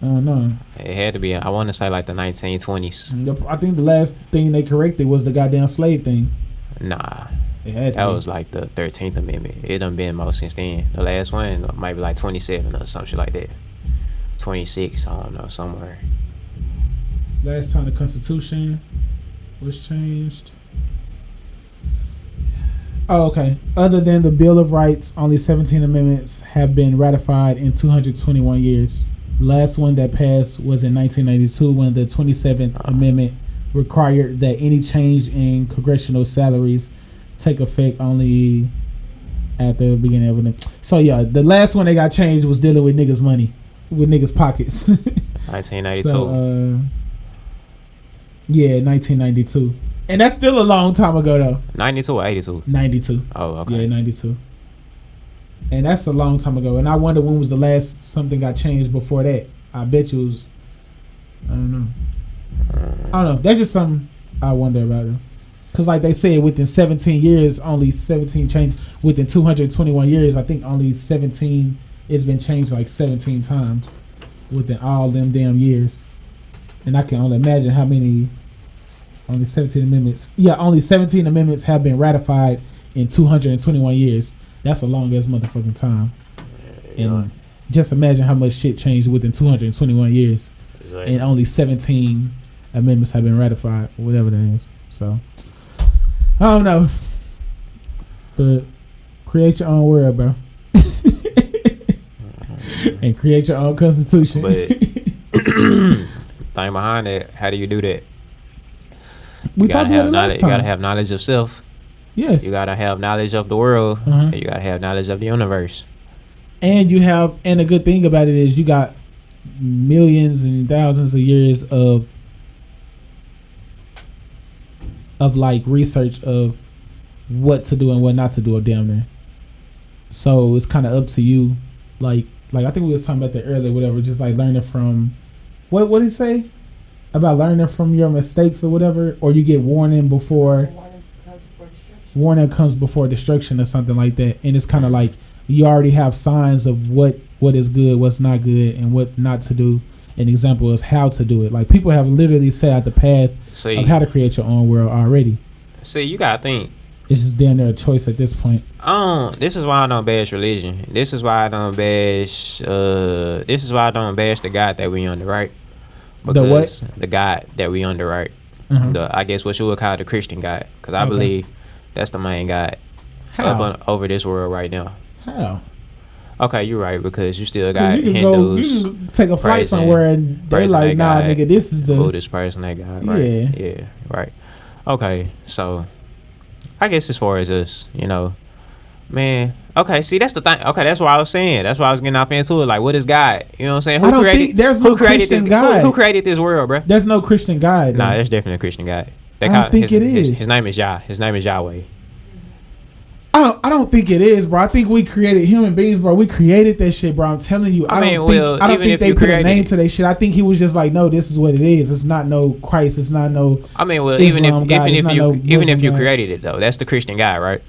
I don't know. It had to be, I want to say, like the 1920s. I think the last thing they corrected was the goddamn slave thing. Nah. That was like the 13th Amendment. It done been more since then. The last one might be like 27 or some shit like that. 26, I don't know, somewhere. Last time the Constitution was changed. Oh, okay. Other than the Bill of Rights, only 17 amendments have been ratified in 221 years. The last one that passed was in 1992, when the 27th Amendment required that any change in congressional salaries take effect only at the beginning of it. So yeah, the last one they got changed was dealing with niggas' money, with niggas' pockets. 1992. So, Yeah, 1992. And that's still a long time ago, though. 92 or 82? 92. Oh, okay. Yeah, 92. And that's a long time ago. And I wonder when was the last something got changed before that. I bet you it was, I don't know. I don't know. That's just something I wonder about it. Because like they said, within 17 years, only 17 changed. Within 221 years, I think only 17, it's been changed like 17 times within all them damn years. And I can only imagine how many, only 17 amendments. Yeah, only 17 amendments have been ratified in 221 years. That's a long ass motherfucking time. And just imagine how much shit changed within 221 years. Exactly. And only 17 amendments have been ratified, or whatever that is. So, I don't know. But create your own world, bro. And create your own constitution. But thing behind it, how do you do that? We talked about it last time. You gotta have knowledge of self. Yes. You gotta have knowledge of the world. And you gotta have knowledge of the universe. And you have, and a good thing about it is you got millions and thousands of years of like research of what to do and what not to do damn near. So it's kind of up to you. Like I think we was talking about that earlier, whatever, just like learning from, what did he say? About learning from your mistakes or whatever, or you get warning comes before destruction or something like that. And it's kind of like you already have signs of what is good, what's not good, and what not to do. An example is how to do it. Like people have literally set out the path of how to create your own world already. See, you gotta think. It's just damn near a choice at this point. This is why I don't bash religion. This is why I don't bash. This is why I don't bash the God that we under, right? Because the what? The God that we under, right? I guess what you would call the Christian God, because I believe that's the main God over this world right now. How? Okay, you're right, because you still got Hindus. You can take a flight somewhere and they're like, nah, nigga, this is the Buddhist person that God, right? Yeah, right. Okay, so I guess as far as us, man. Okay, see, that's the thing. Okay, that's what I was saying. That's why I was getting off into it. Like, what is God? You know what I'm saying? I don't think there's no Christian God. Who created this world, bro? There's no Christian God. Nah, there's definitely a Christian God. I don't think it is. His name is Yah. His name is Yahweh. I don't think it is, bro. I think we created human beings, bro. We created that shit, bro. I'm telling you. I don't think they put a name to that shit. I think he was just like, no, this is what it is. It's not no Christ. It's not no. I mean, well, Islam even if you created it though, that's the Christian God, right?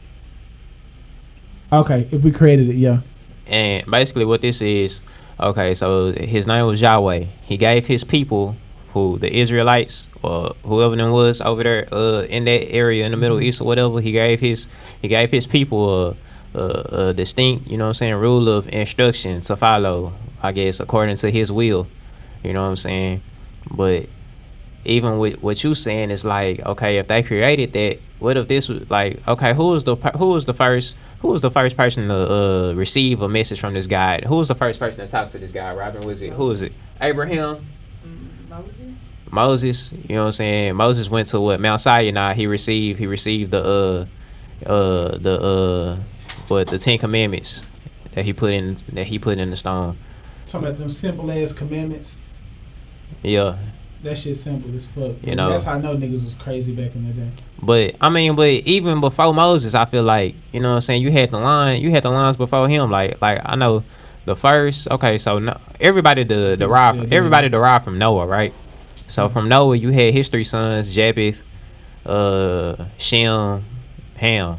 Okay, if we created it, yeah. And basically, what this is, okay, so his name was Yahweh. He gave his people, the Israelites or whoever them was over there in that area in the Middle East or whatever, he gave his people a distinct, rule of instruction to follow, I guess, according to his will. You know what I'm saying? But even with what you saying is like, okay, if they created that, what if this was like, okay, who was the first person to receive a message from this guy? Who was the first person to talk to this guy? Robin, who is it? Abraham? Moses, you know what I'm saying? Moses went to Mount Sinai. He received the 10 commandments that he put in the stone. Talking about them simple ass commandments. Yeah. That shit simple as fuck. That's how I know niggas was crazy back in the day. But even before Moses, I feel like, you know what I'm saying, you had the lines before him. Like I know the first, okay, so no, everybody derived from Noah, right? So from Noah, you had his 3 sons, Japheth, Shem, Ham.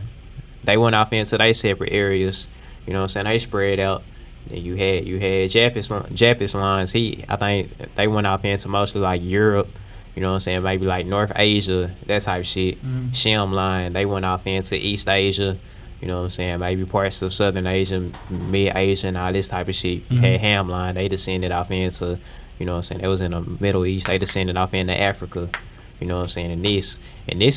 They went off into their separate areas. You know what I'm saying? They spread out. Then you had Japheth's lines. I think they went off into mostly like Europe. You know what I'm saying? Maybe like North Asia, that type of shit. Shem line, they went off into East Asia. You know what I'm saying? Maybe parts of Southern Asia, Mid Asia, and all this type of shit. You had Ham line. They descended off into, you know what I'm saying, it was in the Middle East. They descended off into Africa. You know what I'm saying? And this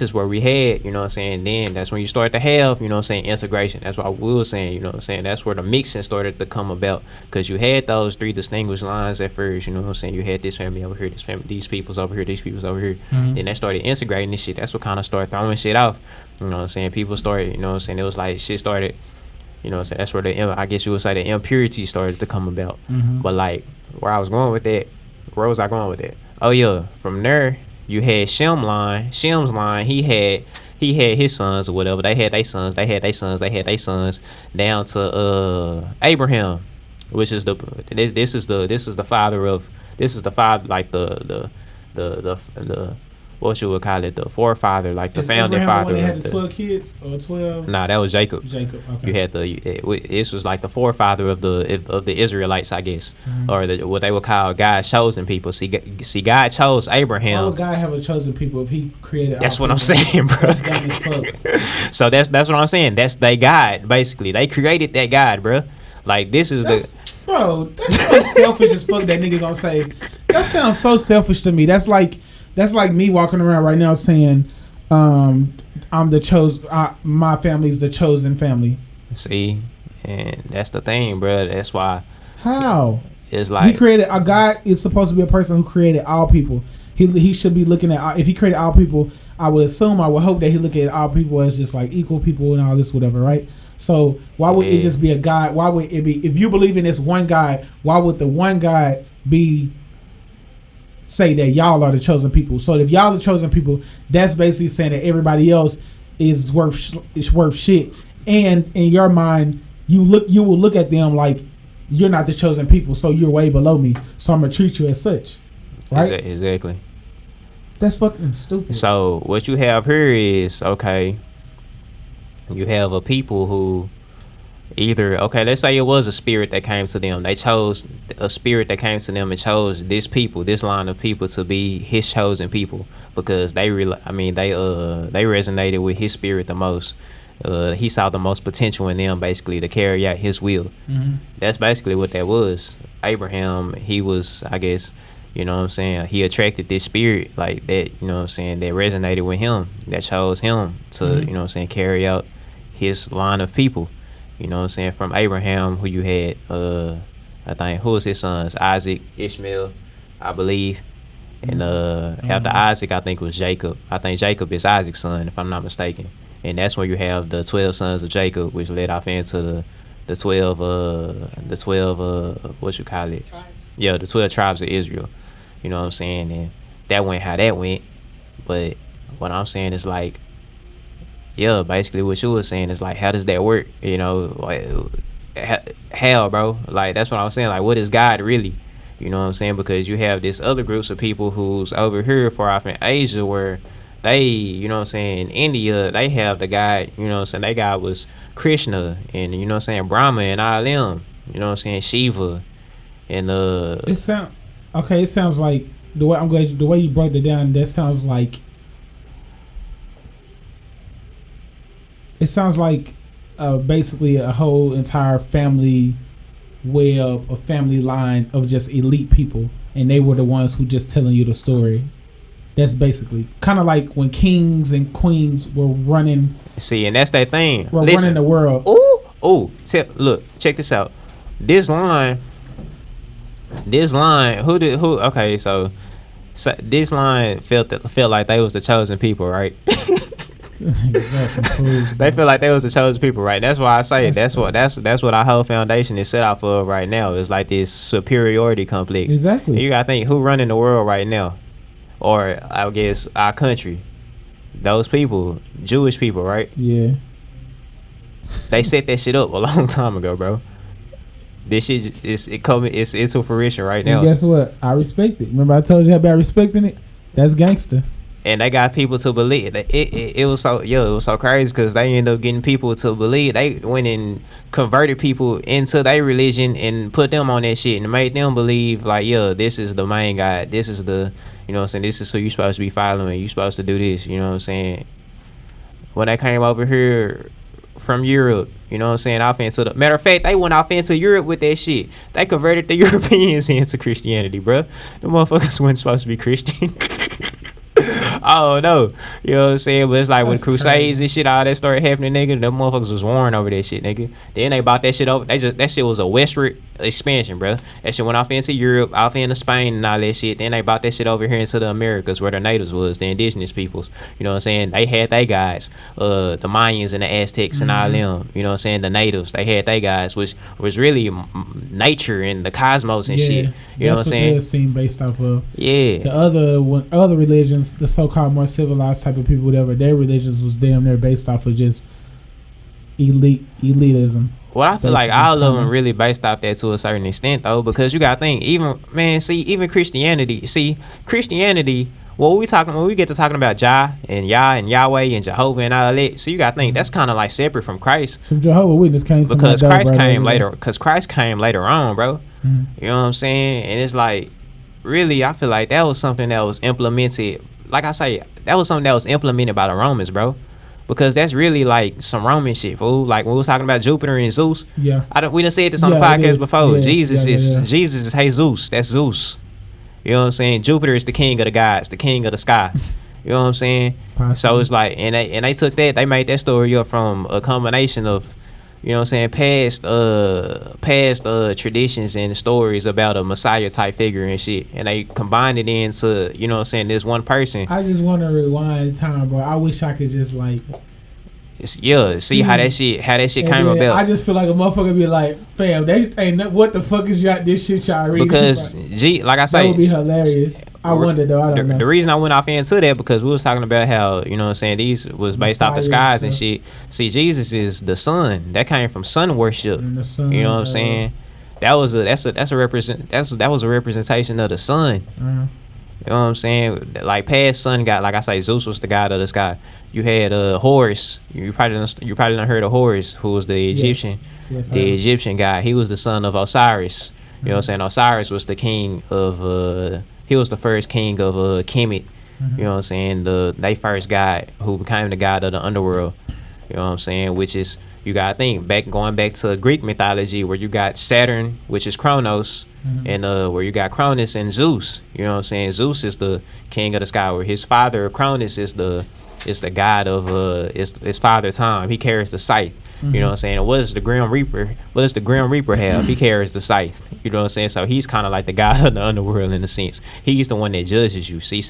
is where we had, you know what I'm saying, then that's when you start to have, you know what I'm saying, integration. That's what we were saying, you know what I'm saying, that's where the mixing started to come about, because you had those 3 distinguished lines at first. You know what I'm saying, you had this family over here, this family, these people's over here, these people's over here. Then they started integrating this shit. That's what kind of started throwing shit off. You know what I'm saying, people started, you know what I'm saying, it was like shit started, you know what I'm saying, that's where I guess you would say the impurity started to come about. But like where I was going with that, where was I going with that? Oh yeah, from there you had Shem's line, he had his sons or whatever. They had their sons, down to Abraham, which is this is the father like the what you would call it, the forefather, like the founding father. When they had the 12 kids or 12? Nah, that was Jacob. Okay. You had this was like the forefather of the Israelites, I guess, or what they would call God's chosen people. See, God chose Abraham. Why would God have a chosen people if He created? That's what I'm saying, bro. So that's what I'm saying. That's they God, basically. They created that God, bro. Like that's so selfish as fuck. That nigga gonna say that sounds so selfish to me. That's like me walking around right now saying, I'm the chosen. My family's the chosen family. See, and that's the thing, bro. That's why. How? It's like He created a God is supposed to be a person who created all people. He should be looking at if He created all people. I would hope that He look at all people as just like equal people and all this whatever, right? So why would it just be a God? Why would it be if you believe in this one God? Why would the one God say that y'all are the chosen people? So if y'all are the chosen people, that's basically saying that everybody else is worth shit. And in your mind, you will look at them like you're not the chosen people, so you're way below me. So I'm gonna treat you as such, right? Exactly. That's fucking stupid. So what you have here is you have a people who let's say it was a spirit that came to them. They chose a spirit that came to them and chose this line of people to be His chosen people because they resonated with His spirit the most. He saw the most potential in them basically to carry out His will. Mm-hmm. That's basically what that was. Abraham, he was, I guess, you know what I'm saying, he attracted this spirit like that, you know what I'm saying, that resonated with him, that chose him to, you know what I'm saying, carry out His line of people. You know what I'm saying? From Abraham, who you had, I think, who was his sons? Isaac, Ishmael, I believe. And after Isaac, I think it was Jacob. I think Jacob is Isaac's son, if I'm not mistaken. And that's where you have the 12 sons of Jacob, which led off into the 12, what you call it? Tribes. Yeah, the 12 tribes of Israel. You know what I'm saying? And that went how that went. But what I'm saying is like, yeah, basically what you were saying is like, how does that work? You know, like, hell, bro. Like, that's what I was saying. Like, what is God really? You know what I'm saying? Because you have this other groups of people who's over here far off in Asia where they, you know what I'm saying, in India, they have the God, you know what I'm saying, that God was Krishna and, you know what I'm saying, Brahma and all them. You know what I'm saying, Shiva. And It sounds like the way you broke it down, that sounds like it sounds like basically a whole entire family web, a family line of just elite people, and they were the ones who just telling you the story. That's basically kind of like when kings and queens were running. See, and that's that thing. Running the world. Look, check this out. This line. Okay, so this line felt like they was the chosen people, right? They feel like they was the chosen people, right? That's why I say it. That's what our whole foundation is set off of right now. It's like this superiority complex. Exactly. And you gotta think who running the world right now, or I guess our country. Those people, Jewish people, right? Yeah. They set that shit up a long time ago, bro. This shit it's into fruition right now. And guess what? I respect it. Remember I told you about respecting it? That's gangster. And they got people to believe. It was so crazy because they ended up getting people to believe. They went and converted people into their religion and put them on that shit and made them believe like, this is the main God. This is the, you know what I'm saying, this is who you supposed to be following. You supposed to do this, you know what I'm saying. When they came over here from Europe, you know what I'm saying, off into the matter of fact, they went off into Europe with that shit. They converted the Europeans into Christianity, bro. The motherfuckers weren't supposed to be Christian. Oh no, you know what I'm saying? But it's like when Crusades and shit, all that started happening, nigga, them motherfuckers was warring over that shit, nigga. Then they bought that shit over. That shit was a westward expansion, bro. That shit went off into Europe, off into Spain and all that shit. Then they brought that shit over here into the Americas where the natives was, the indigenous peoples. You know what I'm saying? They had they guys, the Mayans and the Aztecs and all them. You know what I'm saying? The natives, they had they guys, which was really nature and the cosmos and shit. You know what I'm saying? That's what they based off of. Yeah. The other religions, the so-called more civilized type of people, whatever, their religions was damn near based off of just elitism. Well, I feel like all of them really based off that to a certain extent, though, because you got to think, even Christianity, when we get to talking about Jah and Yahweh and Jehovah and all that, so you got to think that's kind of like separate from Christ. Some Jehovah Witness came because Christ came later on, bro. Mm-hmm. You know what I'm saying? And it's like, really, I feel like that was something that was implemented. Like I say, that was something that was implemented by the Romans, bro. Because that's really like some Roman shit, fool. Like when we was talking about Jupiter and Zeus. Yeah. We done said this on the podcast before. Yeah, Jesus is Jesus. That's Zeus. You know what I'm saying? Jupiter is the king of the gods, the king of the sky. You know what I'm saying? Possibly. So it's like, and they took that, they made that story up from a combination of, you know what I'm saying, past traditions and stories about a Messiah type figure and shit, and they combined it into, you know what I'm saying, this one person. I just want to rewind time, bro. I wish I could just like see how that shit came about. I just feel like a motherfucker be like, fam, they ain't what the fuck is y'all this shit y'all reading? Because like I say, that would be hilarious. I wonder though. I don't know. The reason I went off into that because we was talking about how, you know what I'm saying, these was based off the skies and shit. See, Jesus is the sun. That came from sun worship. Sun, you know what I'm saying? That was a representation of the sun. Uh-huh. You know what I'm saying? Like past sun god, like I say, Zeus was the god of the sky. You had Horus. You probably done heard of Horus, who was the Egyptian, Egyptian guy. He was the son of Osiris. You know what I'm saying? Osiris was the king of. He was the first king of Kemet. Mm-hmm. You know what I'm saying? They first guy who became the god of the underworld. You know what I'm saying? Which is, you gotta think going back to Greek mythology, where you got Saturn, which is Kronos. Mm-hmm. And where you got Cronus and Zeus. You know what I'm saying? Zeus is the king of the sky, where his father Cronus is the god of his father Time. He carries the scythe. Mm-hmm. You know what I'm saying? And what does the Grim Reaper have? He carries the scythe. You know what I'm saying? So he's kind of like the god of the underworld in a sense. He's the one that judges you. See,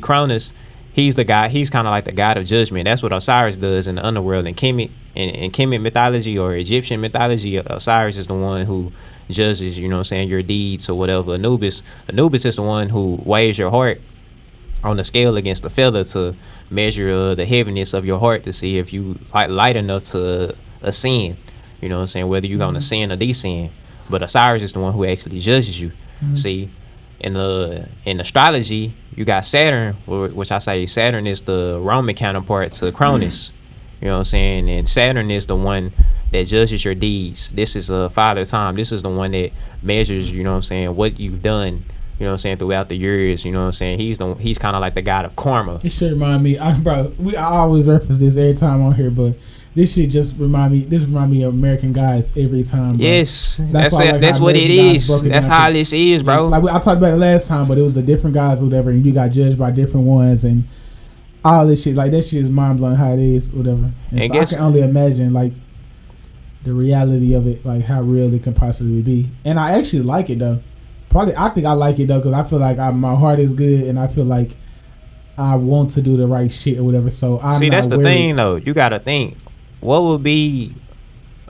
Cronus, he's the guy. He's kind of like the god of judgment. That's what Osiris does in the underworld. In Kemet mythology or Egyptian mythology, Osiris is the one who judges, you know what I'm saying, your deeds or whatever. Anubis is the one who weighs your heart on the scale against the feather to measure the heaviness of your heart to see if you light enough to ascend. You know what I'm saying, whether you're gonna sin or descend. But Osiris is the one who actually judges you. Mm-hmm. See, in astrology, you got Saturn, which I say Saturn is the Roman counterpart to Cronus. You know what I'm saying? And Saturn is the one that judges your deeds. This is Father Time. This is the one that measures, you know what I'm saying, what you've done, you know what I'm saying, throughout the years. You know what I'm saying? He's kind of like the god of karma. It should remind me, I always reference this every time on here, but this shit just remind me of American Gods every time, bro. Yes, that's what it is. That's how this is, bro. Like I talked about it last time, but it was the different gods or whatever, and you got judged by different ones, and all this shit. Like that shit is mind blowing how it is, whatever. And so I can only imagine like the reality of it, like how real it can possibly be. And I actually like it though. I think I like it though, because I feel like my heart is good, and I feel like I want to do the right shit or whatever. So that's the thing though. You gotta think, what would be,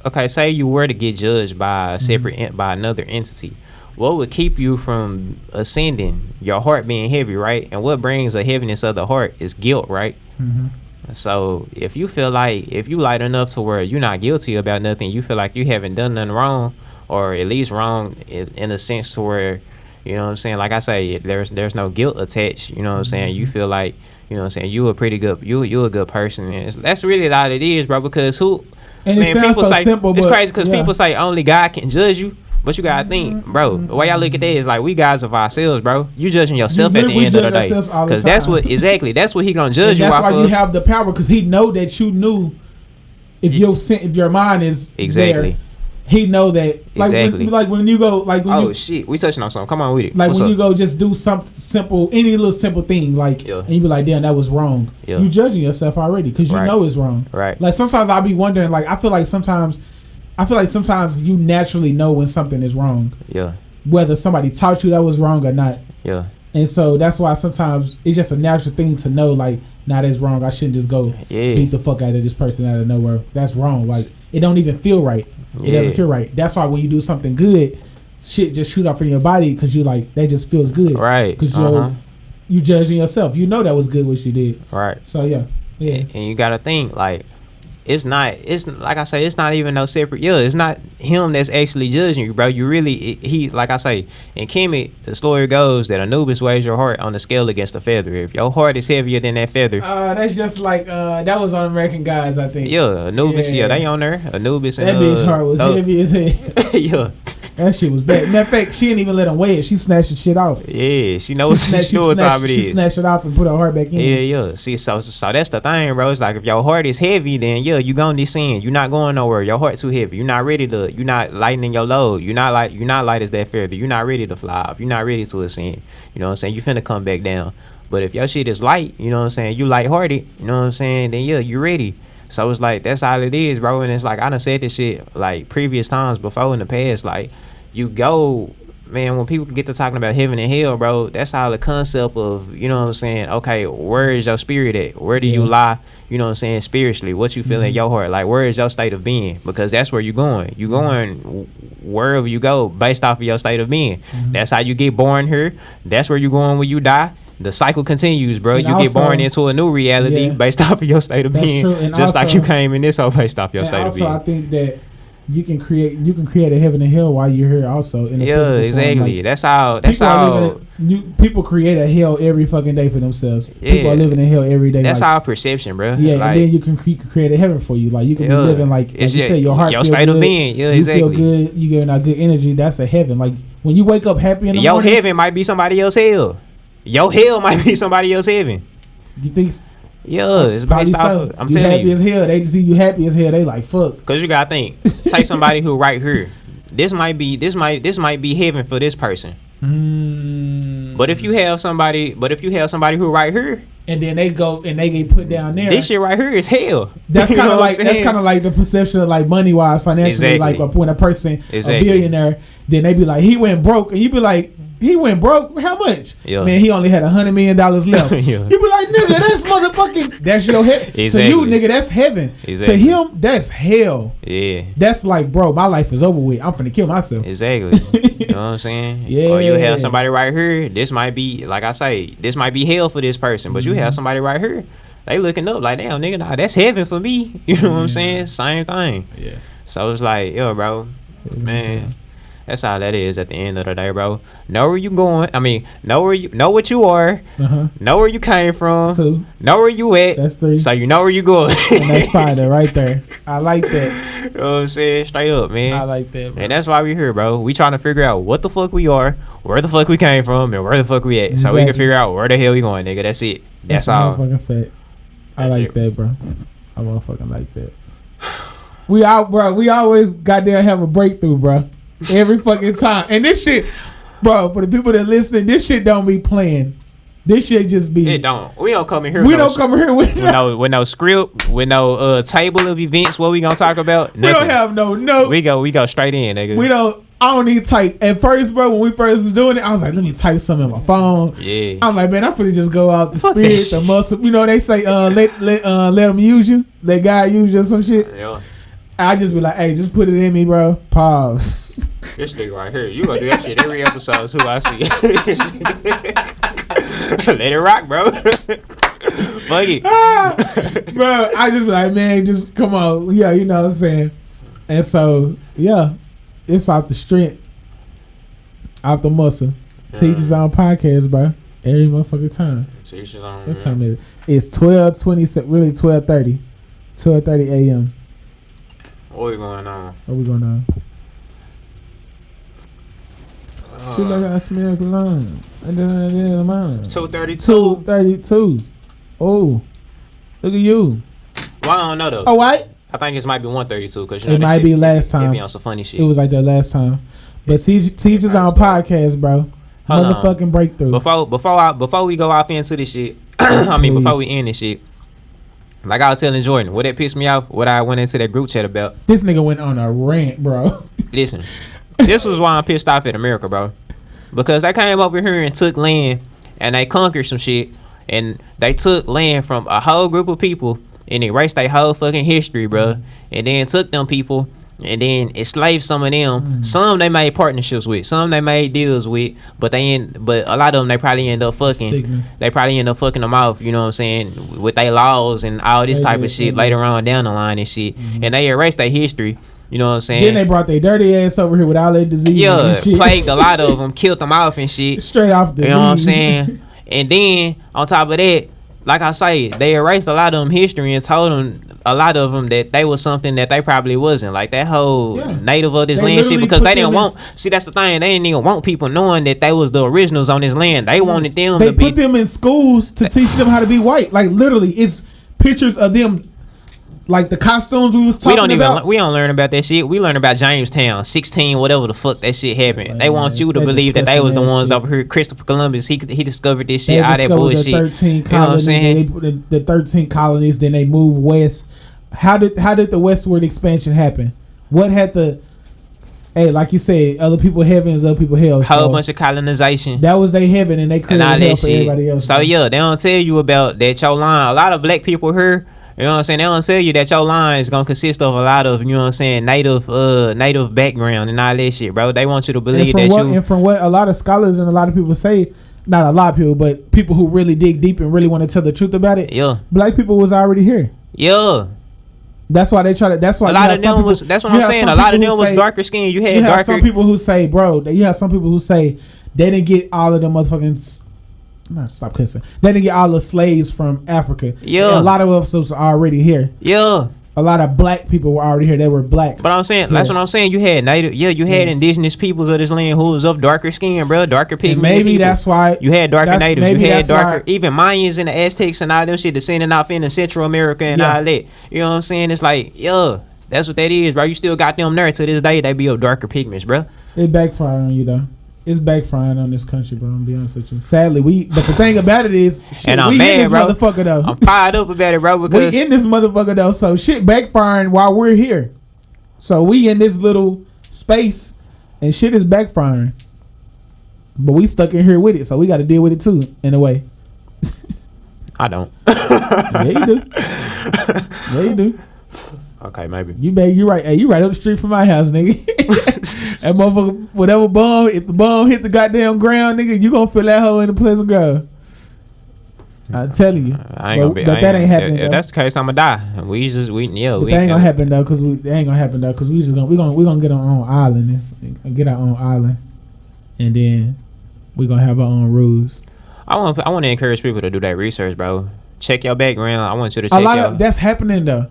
okay, say you were to get judged by a separate by another entity, what would keep you from ascending? Your heart being heavy, right? And what brings a heaviness of the heart is guilt, right? Mm-hmm. So if you feel like, if you light enough to where you're not guilty about nothing, you feel like you haven't done nothing wrong, or at least wrong in a sense to where, you know what I'm saying, like I say, there's no guilt attached, you know what I'm saying, you feel like, you know what I'm saying, you a good person. And that's really all it is, bro, because people say, simple, it's crazy because people say only God can judge you. But you gotta think, bro, the way I look at that is like, we guys of ourselves, bro. You judging yourself at the end of the day. Because that's what he gonna judge you. That's why you have the power, because he know that you knew if your mind is exactly there, he know that. Like exactly. When you go, like when shit, we touching on something. Come on with it. Like when you go just do something simple, any little simple thing, like, and you be like, damn, that was wrong. You judging yourself already because you know it's wrong. Right. Like sometimes I'll be wondering, like I feel like sometimes I feel like sometimes you naturally know when something is wrong. Yeah. Whether somebody taught you that was wrong or not. Yeah. And so that's why sometimes it's just a natural thing to know, like, nah, that's wrong. I shouldn't just go beat the fuck out of this person out of nowhere. That's wrong. Like, it don't even feel right. It doesn't feel right. That's why when you do something good, shit just shoot off in your body because you like, that just feels good. Right. Because you judging yourself. You know that was good what you did. Right. So, yeah. And you got to think, like, it's like I say, it's not even no separate. Yeah, it's not him that's actually judging you, bro. You really, he, like I say, in Kemet, the story goes that Anubis weighs your heart on the scale against a feather. If your heart is heavier than that feather, that's just like that was on American Gods, I think. Yeah, Anubis. Yeah, they on there. Anubis and that bitch heart was heavy as hell. Yeah. That shit was bad. Matter of fact, she didn't even let him weigh it. She snatched the shit off. Yeah, she knows what time it is. She snatched it off and put her heart back in. Yeah. See, so that's the thing, bro. It's like if your heart is heavy, then you gonna descend. You're not going nowhere. Your heart too heavy. You're not ready to. You're not lightening your load. You're not light as that feather. You're not ready to fly off. You're not ready to ascend. You know what I'm saying? You finna come back down. But if your shit is light, you know what I'm saying? You lighthearted. You know what I'm saying? Then you're ready. So it's like that's all it is, bro. And it's like I done said this shit like previous times before in the past, like. You go, man, when people get to talking about heaven and hell, bro, that's all the concept of, you know what I'm saying? Okay, where is your spirit at? Where do you lie, you know what I'm saying, spiritually? What you feel in your heart? Like, where is your state of being? Because that's where you're going. You're going wherever you go based off of your state of being. That's how you get born here. That's where you're going when you die. The cycle continues, bro. And you also, get born into a new reality based off of your state of being. Just also, like you came in this whole based off your state of being. Also, I think that you can create a heaven and hell while you're here also in the physical exactly form. Like, that's how people create a hell every fucking day for themselves. People are living in hell every day. That's like, our perception, bro. Yeah, like, and then you can create a heaven for you. Like you can be living like you said, your heart, your state good, of being. Yeah, you feel good. You giving out good energy. That's a heaven. Like when you wake up happy in the morning, your heaven might be somebody else's hell. Your hell might be somebody else's heaven. You think? Yeah, it's based off. I'm you telling happy as hell. They see you happy as hell. They like fuck. Cause you gotta think. Take somebody who right here. This might be heaven for this person. But if you have somebody who right here, and then they go and they get put down there, this shit right here is hell. That's kind of like the perception of like money wise, financially. Like when a person a billionaire, then they be like he went broke, and you be like. He went broke. How much? Yeah. Man, he only had $100 million left. You be like, nigga, that's motherfucking. That's your heaven. Exactly. To you, nigga, that's heaven. Exactly. To him, that's hell. Yeah. That's like, bro, my life is over with. I'm finna kill myself. Exactly. You know what I'm saying? Yeah. Or you have somebody right here. This might be, like I say, this might be hell for this person. But you have somebody right here. They looking up like, damn, nigga, nah, that's heaven for me. You know what I'm saying? Same thing. Yeah. So it's like, yo, bro, man. That's all that is at the end of the day, bro. Know where you going. I mean, know what you are. Know where you came from. 2. Know where you at. That's 3. So you know where you going. And that's 5 right there. I like that. You know what I'm saying? Straight up, man. I like that, bro. And that's why we here, bro. We trying to figure out what the fuck we are, where the fuck we came from, and where the fuck we at. Exactly. So we can figure out where the hell we going, nigga. That's it. That's all. Motherfucking fact. I like that, bro. I motherfucking like that. We always goddamn have a breakthrough, bro. Every fucking time. And this shit, bro, for the people that listen, this shit don't be playing. This shit just be. It don't. We don't come in here. We don't come here with no script, with no table of events. What we gonna talk about? Nothing. We don't have no notes. We go straight in, nigga. We don't. I don't need to type. At first, bro, when we first was doing it, I was like, let me type something on my phone. Yeah. I'm like, man, I'm finna just go out the spirit, the muscle. You know, they say, let them use you. Let God use you or some shit. Yeah. I just be like, hey, just put it in me, bro. Pause. This nigga right here, you gonna do that shit every episode. Who I see. Let it rock, bro. Fuck it. Bro, I just be like, man, just come on. Yeah, you know what I'm saying. And so, yeah, it's off the strength, off the muscle. Teachers on podcast, bro. Every motherfucking time. Teachers on. What time is it? It's 12:20, really 12:30. 12:30 a.m. What we going on? What we going on? She like I smell cologne. 232. 232. Oh, look at you. Well, I don't know though. Oh, what? I think it might be 132 because it might be last time. It be on some funny shit. It was like that last time. But teachers on podcast, bro. Motherfucking breakthrough. Before we go off into this shit, I mean, before we end this shit, Like I was telling Jordan, what that pissed me off, what I went into that group chat about. This nigga went on a rant, bro. Listen, this was why I'm pissed off at America, bro. Because they came over here and took land and they conquered some shit. And they took land from a whole group of people and erased their whole fucking history, bro. And then took them people and then enslaved some of them. Some they made partnerships with, some they made deals with, but a lot of them they probably end up fucking. Sickening. They probably end up fucking them off, you know what I'm saying, with their laws and all this type of shit later on down the line and shit. And they erased their history. You know what I'm saying? Then they brought their dirty ass over here with all that disease. Yeah, and shit. plagued a lot of them, killed them off and shit. Straight off disease. You know what I'm saying? And then on top of that, like I say, they erased a lot of them history and told them, a lot of them, that they was something that they probably wasn't. Like that whole native of this land shit, because they didn't want. See, that's the thing. They didn't even want people knowing that they was the originals on this land. They wanted them. They put them in schools to teach them how to be white. Like literally, it's pictures of them. Like the costumes we was talking about. We don't learn about that shit. We learn about Jamestown, 16, whatever the fuck that shit happened. Man, they want you to believe that they was the ones over here. Christopher Columbus, he discovered this shit, all that bullshit. The 13 colonies, you know what I'm saying? The 13 colonies, then they moved west. How did the westward expansion happen? What had the like you said, other people heavens, other people hell. Whole bunch of colonization. That was their heaven, and they created hell for everybody else. So yeah, they don't tell you about that your line. A lot of black people here, you know what I'm saying, they don't tell you that your line is gonna consist of a lot of, you know what I'm saying, native background and all that shit, bro. They want you to believe and from what a lot of scholars and a lot of people say, not a lot of people, but people who really dig deep and really want to tell the truth about it. Yeah, black people was already here. Yeah. That's why they try to. That's why a lot of them was. That's what I'm saying. A lot of them was darker skin. You had some people who say, bro. You have some people who say they didn't get all of them motherfucking. No, stop cussing. They didn't get all the slaves from Africa. Yeah, and a lot of us was already here. Yeah, a lot of black people were already here. They were black. But I'm saying, that's what I'm saying. You had native. Yeah, you had indigenous peoples of this land who was of darker skin, bro. Darker pigment. Maybe people. That's why you had darker natives. You had darker. Even Mayans and the Aztecs and all them shit descending off into Central America and all that. You know what I'm saying? It's like, yeah, that's what that is, bro. You still got them there to this day. They be of darker pigments, bro. It backfired on you though. It's backfiring on this country, bro. I'm gonna be honest with you. Sadly, but the thing about it is, shit, and I'm we mad, in this bro. motherfucker though. I'm fired up about it, bro. Because we in this motherfucker though, so shit backfiring while we're here. So we in this little space, and shit is backfiring. But we stuck in here with it, so we got to deal with it too, in a way. I don't. Yeah, you do. Yeah, you do. Okay, maybe. You right. Hey, you right up the street from my house, nigga. That motherfucker, whatever bomb, if the bomb hit the goddamn ground, nigga, you gonna feel that hole in the Pleasant Grove. I'm telling you. I ain't gonna be. But that ain't happening. If that's the case, I'ma die. But that ain't gonna happen though, cause we just gonna get our own island and get our own island, and then we gonna have our own rules. I want to encourage people to do that research, bro. Check your background. I want you to check that's happening though.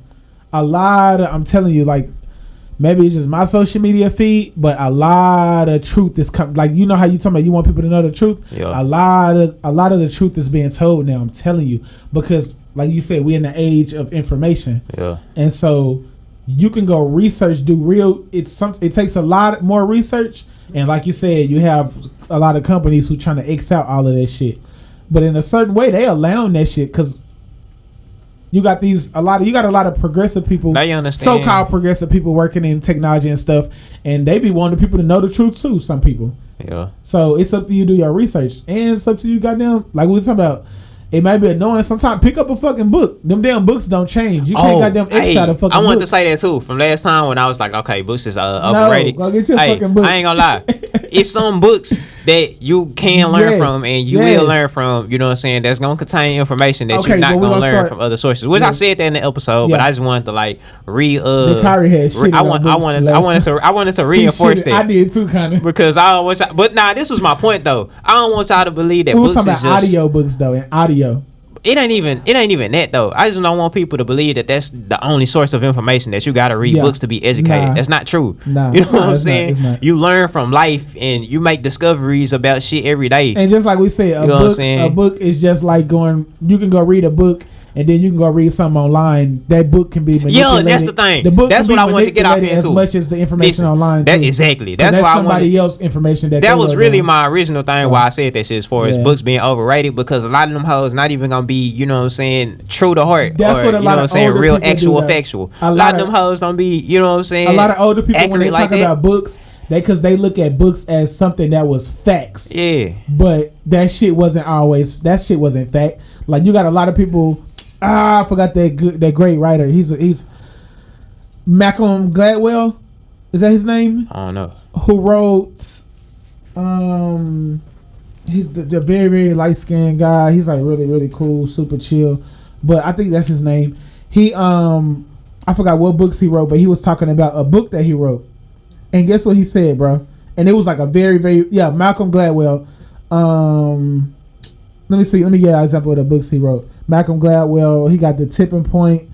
I'm telling you, like, maybe it's just my social media feed, but a lot of truth is coming. Like, you know how you talking about you want people to know the truth? Yeah. A lot of the truth is being told now. I'm telling you, because like you said, we're in the age of information. Yeah. And so you can go research, it takes a lot more research, and like you said, you have a lot of companies who trying to X out all of that shit. But in a certain way, they allowing that shit because you got a lot of progressive people, so-called progressive people working in technology and stuff, and they be wanting people to know the truth too. Some people, yeah. So it's up to you to do your research, and it's up to you, goddamn. Like we were talking about, it might be annoying sometimes. Pick up a fucking book. Them damn books don't change. You can't goddamn X out a fucking book. I wanted to say that too from last time when I was like, okay, books is overrated. No, go get your fucking book. I ain't gonna lie. It's some books that you can learn from and you will learn from, you know what I'm saying, that's gonna contain information that you're not gonna learn from other sources. Which I said that in the episode, but I just wanted to like I wanted to reinforce that. I did too, kind of. Because this was my point though. I don't want y'all to believe that books is just audio books though, and audio. It ain't even that though. I just don't want people to believe that that's the only source of information, that you gotta read books to be educated. That's not true. You know what I'm saying? You learn from life and you make discoveries about shit every day. And just like we said, a book is just like you can go read a book and then you can go read something online. That book can be manipulated. Yeah, that's the thing. The book that's can what be I wanted to get off manipulated into. as much as the information online. That too. exactly. That's why somebody else information that was really my original thing. Why I said that shit as far as Yeah. books being overrated, because a lot of them hoes not even gonna be, you know what I'm saying, true to heart. That's or, what a you lot know of what I'm saying, older real people actual do, though. factual. A A lot of them hoes don't be, you know what I'm saying. A lot of older people when they accurate talk like about books, because they look at books as something that was facts. Yeah. But that shit wasn't always. That shit wasn't fact. Like you got a lot of people. I forgot that great writer. He's Malcolm Gladwell. Is that his name? I don't know. Who wrote? He's the very very light skinned guy. He's like really really cool, super chill. But I think that's his name. He I forgot what books he wrote, but he was talking about a book that he wrote. And guess what he said, bro? And it was like a very, very Malcolm Gladwell. Let me see. Let me get an example of the books he wrote. Malcolm Gladwell. He got The Tipping Point,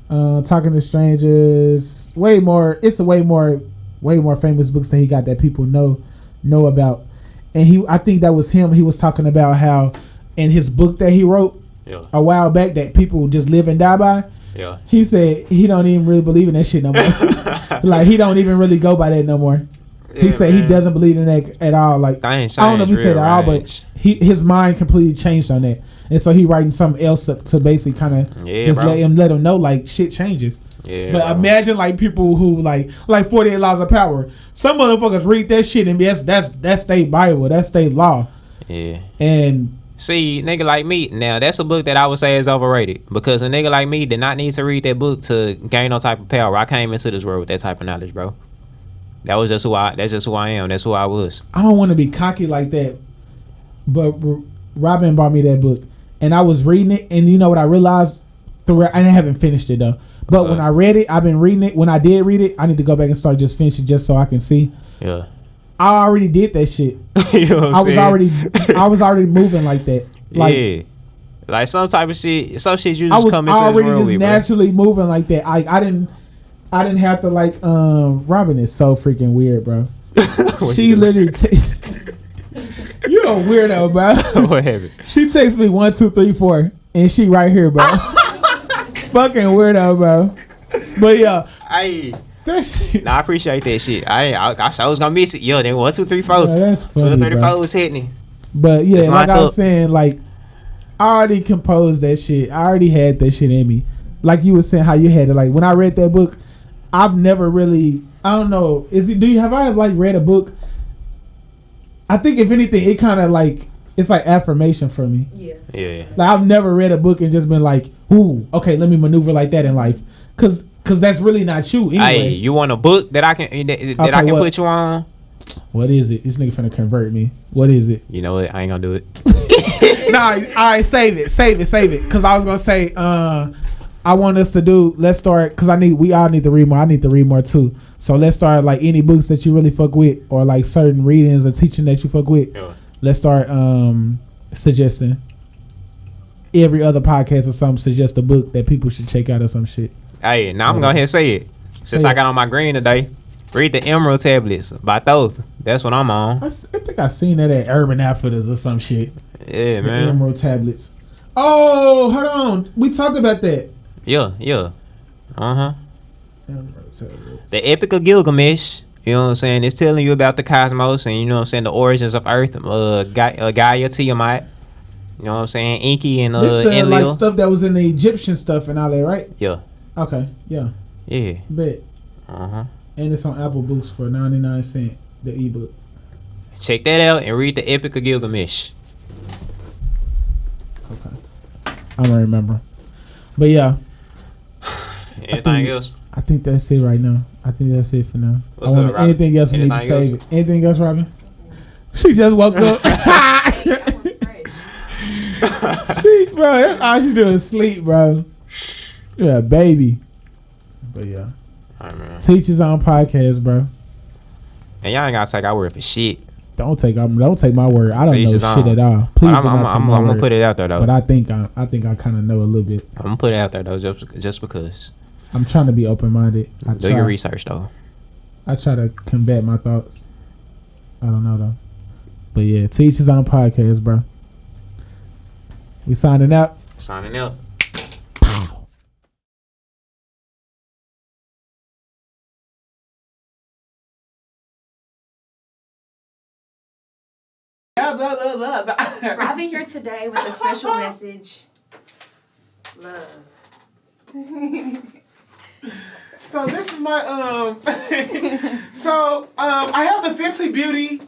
Talking to Strangers. It's a way more famous books that he got that people know about. And I think that was him. He was talking about how in his book that he wrote a while back that people just live and die by. Yeah. He said he don't even really believe in that shit no more. Like he don't even really go by that no more. He said he doesn't believe in that at all. Like I don't know if he said at all, but his mind completely changed on that, and so he writing something else to basically kind of just let him know like shit changes. Yeah, but imagine like people who like 48 Laws of Power. Some motherfuckers read that shit and that's state Bible, that's state law. Yeah, and. See, nigga like me, now that's a book that I would say is overrated, because a nigga like me did not need to read that book to gain no type of power. I came into this world with that type of knowledge, bro. That's just who I am. That's who I was. I don't want to be cocky like that, but Robin bought me that book, and I was reading it, and you know what I realized? I haven't finished it though. But when I read it, I've been reading it. When I did read it, I need to go back and start just finishing just so I can see. Yeah. I already did that shit. You know what I'm saying? I was already moving like that. Like, like some type of shit. Some shit you just come into this world with. I was already just naturally moving like that. I didn't have to like. Robin is so freaking weird, bro. She literally. You a weirdo, bro. What happened? She texts me 1, 2, 3, 4, and she right here, bro. Fucking weirdo, bro. But yeah, that shit. Nah, I appreciate that shit. I was gonna miss it. Yo, then 1, 2, 3, 4. Yeah, that's funny, 2, 3, 4 was hitting. But yeah, like I was saying, like I already composed that shit. I already had that shit in me. Like you were saying, how you had it. Like when I read that book, I've never really. I don't know. Have I like read a book? I think if anything, it kind of like it's like affirmation for me. Yeah. Like I've never read a book and just been like, ooh, okay, let me maneuver like that in life, cause that's really not you anyway. Hey, you want a book that I can I can put you on? What is it? This nigga finna convert me. What is it? You know what? I ain't gonna do it. Nah, all right, save it. Cause I was gonna say, I want us to do. Let's start, cause we all need to read more. I need to read more too. So let's start like any books that you really fuck with, or like certain readings or teaching that you fuck with. Yeah. Let's start suggesting. Every other podcast or something, suggest a book that people should check out or some shit. Hey, now I'm gonna go ahead and say it. Since I got on my green today, read the Emerald Tablets by Thoth. That's what I'm on. I think I seen that at Urban Outfitters or some shit. Yeah, the man. Emerald Tablets. Oh, hold on. We talked about that. Yeah. Emerald Tablets. The Epic of Gilgamesh. You know what I'm saying? It's telling you about the cosmos and, you know what I'm saying, the origins of Earth. Gaia, Tiamat. You know what I'm saying? Inky and this the Enlil. like stuff that was in the Egyptian stuff and all that, right? Yeah. Okay. Yeah. Bet. And it's on Apple Books for 99 cents. The ebook. Check that out and read the Epic of Gilgamesh. Okay. I don't remember. But yeah. Anything else? I think that's it right now. I think that's it for now. What's good, Robin? Anything else we need to save it. Anything else, Robin? She just woke up. Bro, that's all she do is sleep, bro. Yeah, baby. But yeah. Teachers on podcast, bro. And y'all ain't gotta take our word for shit. Don't take my word. I don't know shit at all. Please do not take my word. I'm gonna put it out there though. But I think I kind of know a little bit. I'm gonna put it out there though, just because. I'm trying to be open minded. Do your research though. I try to combat my thoughts. I don't know though. But yeah, Teachers on podcast, bro. We signing out. Signing out. blah, blah, blah, blah. Robin here today with a special message. Love. So this is my I have the Fenty Beauty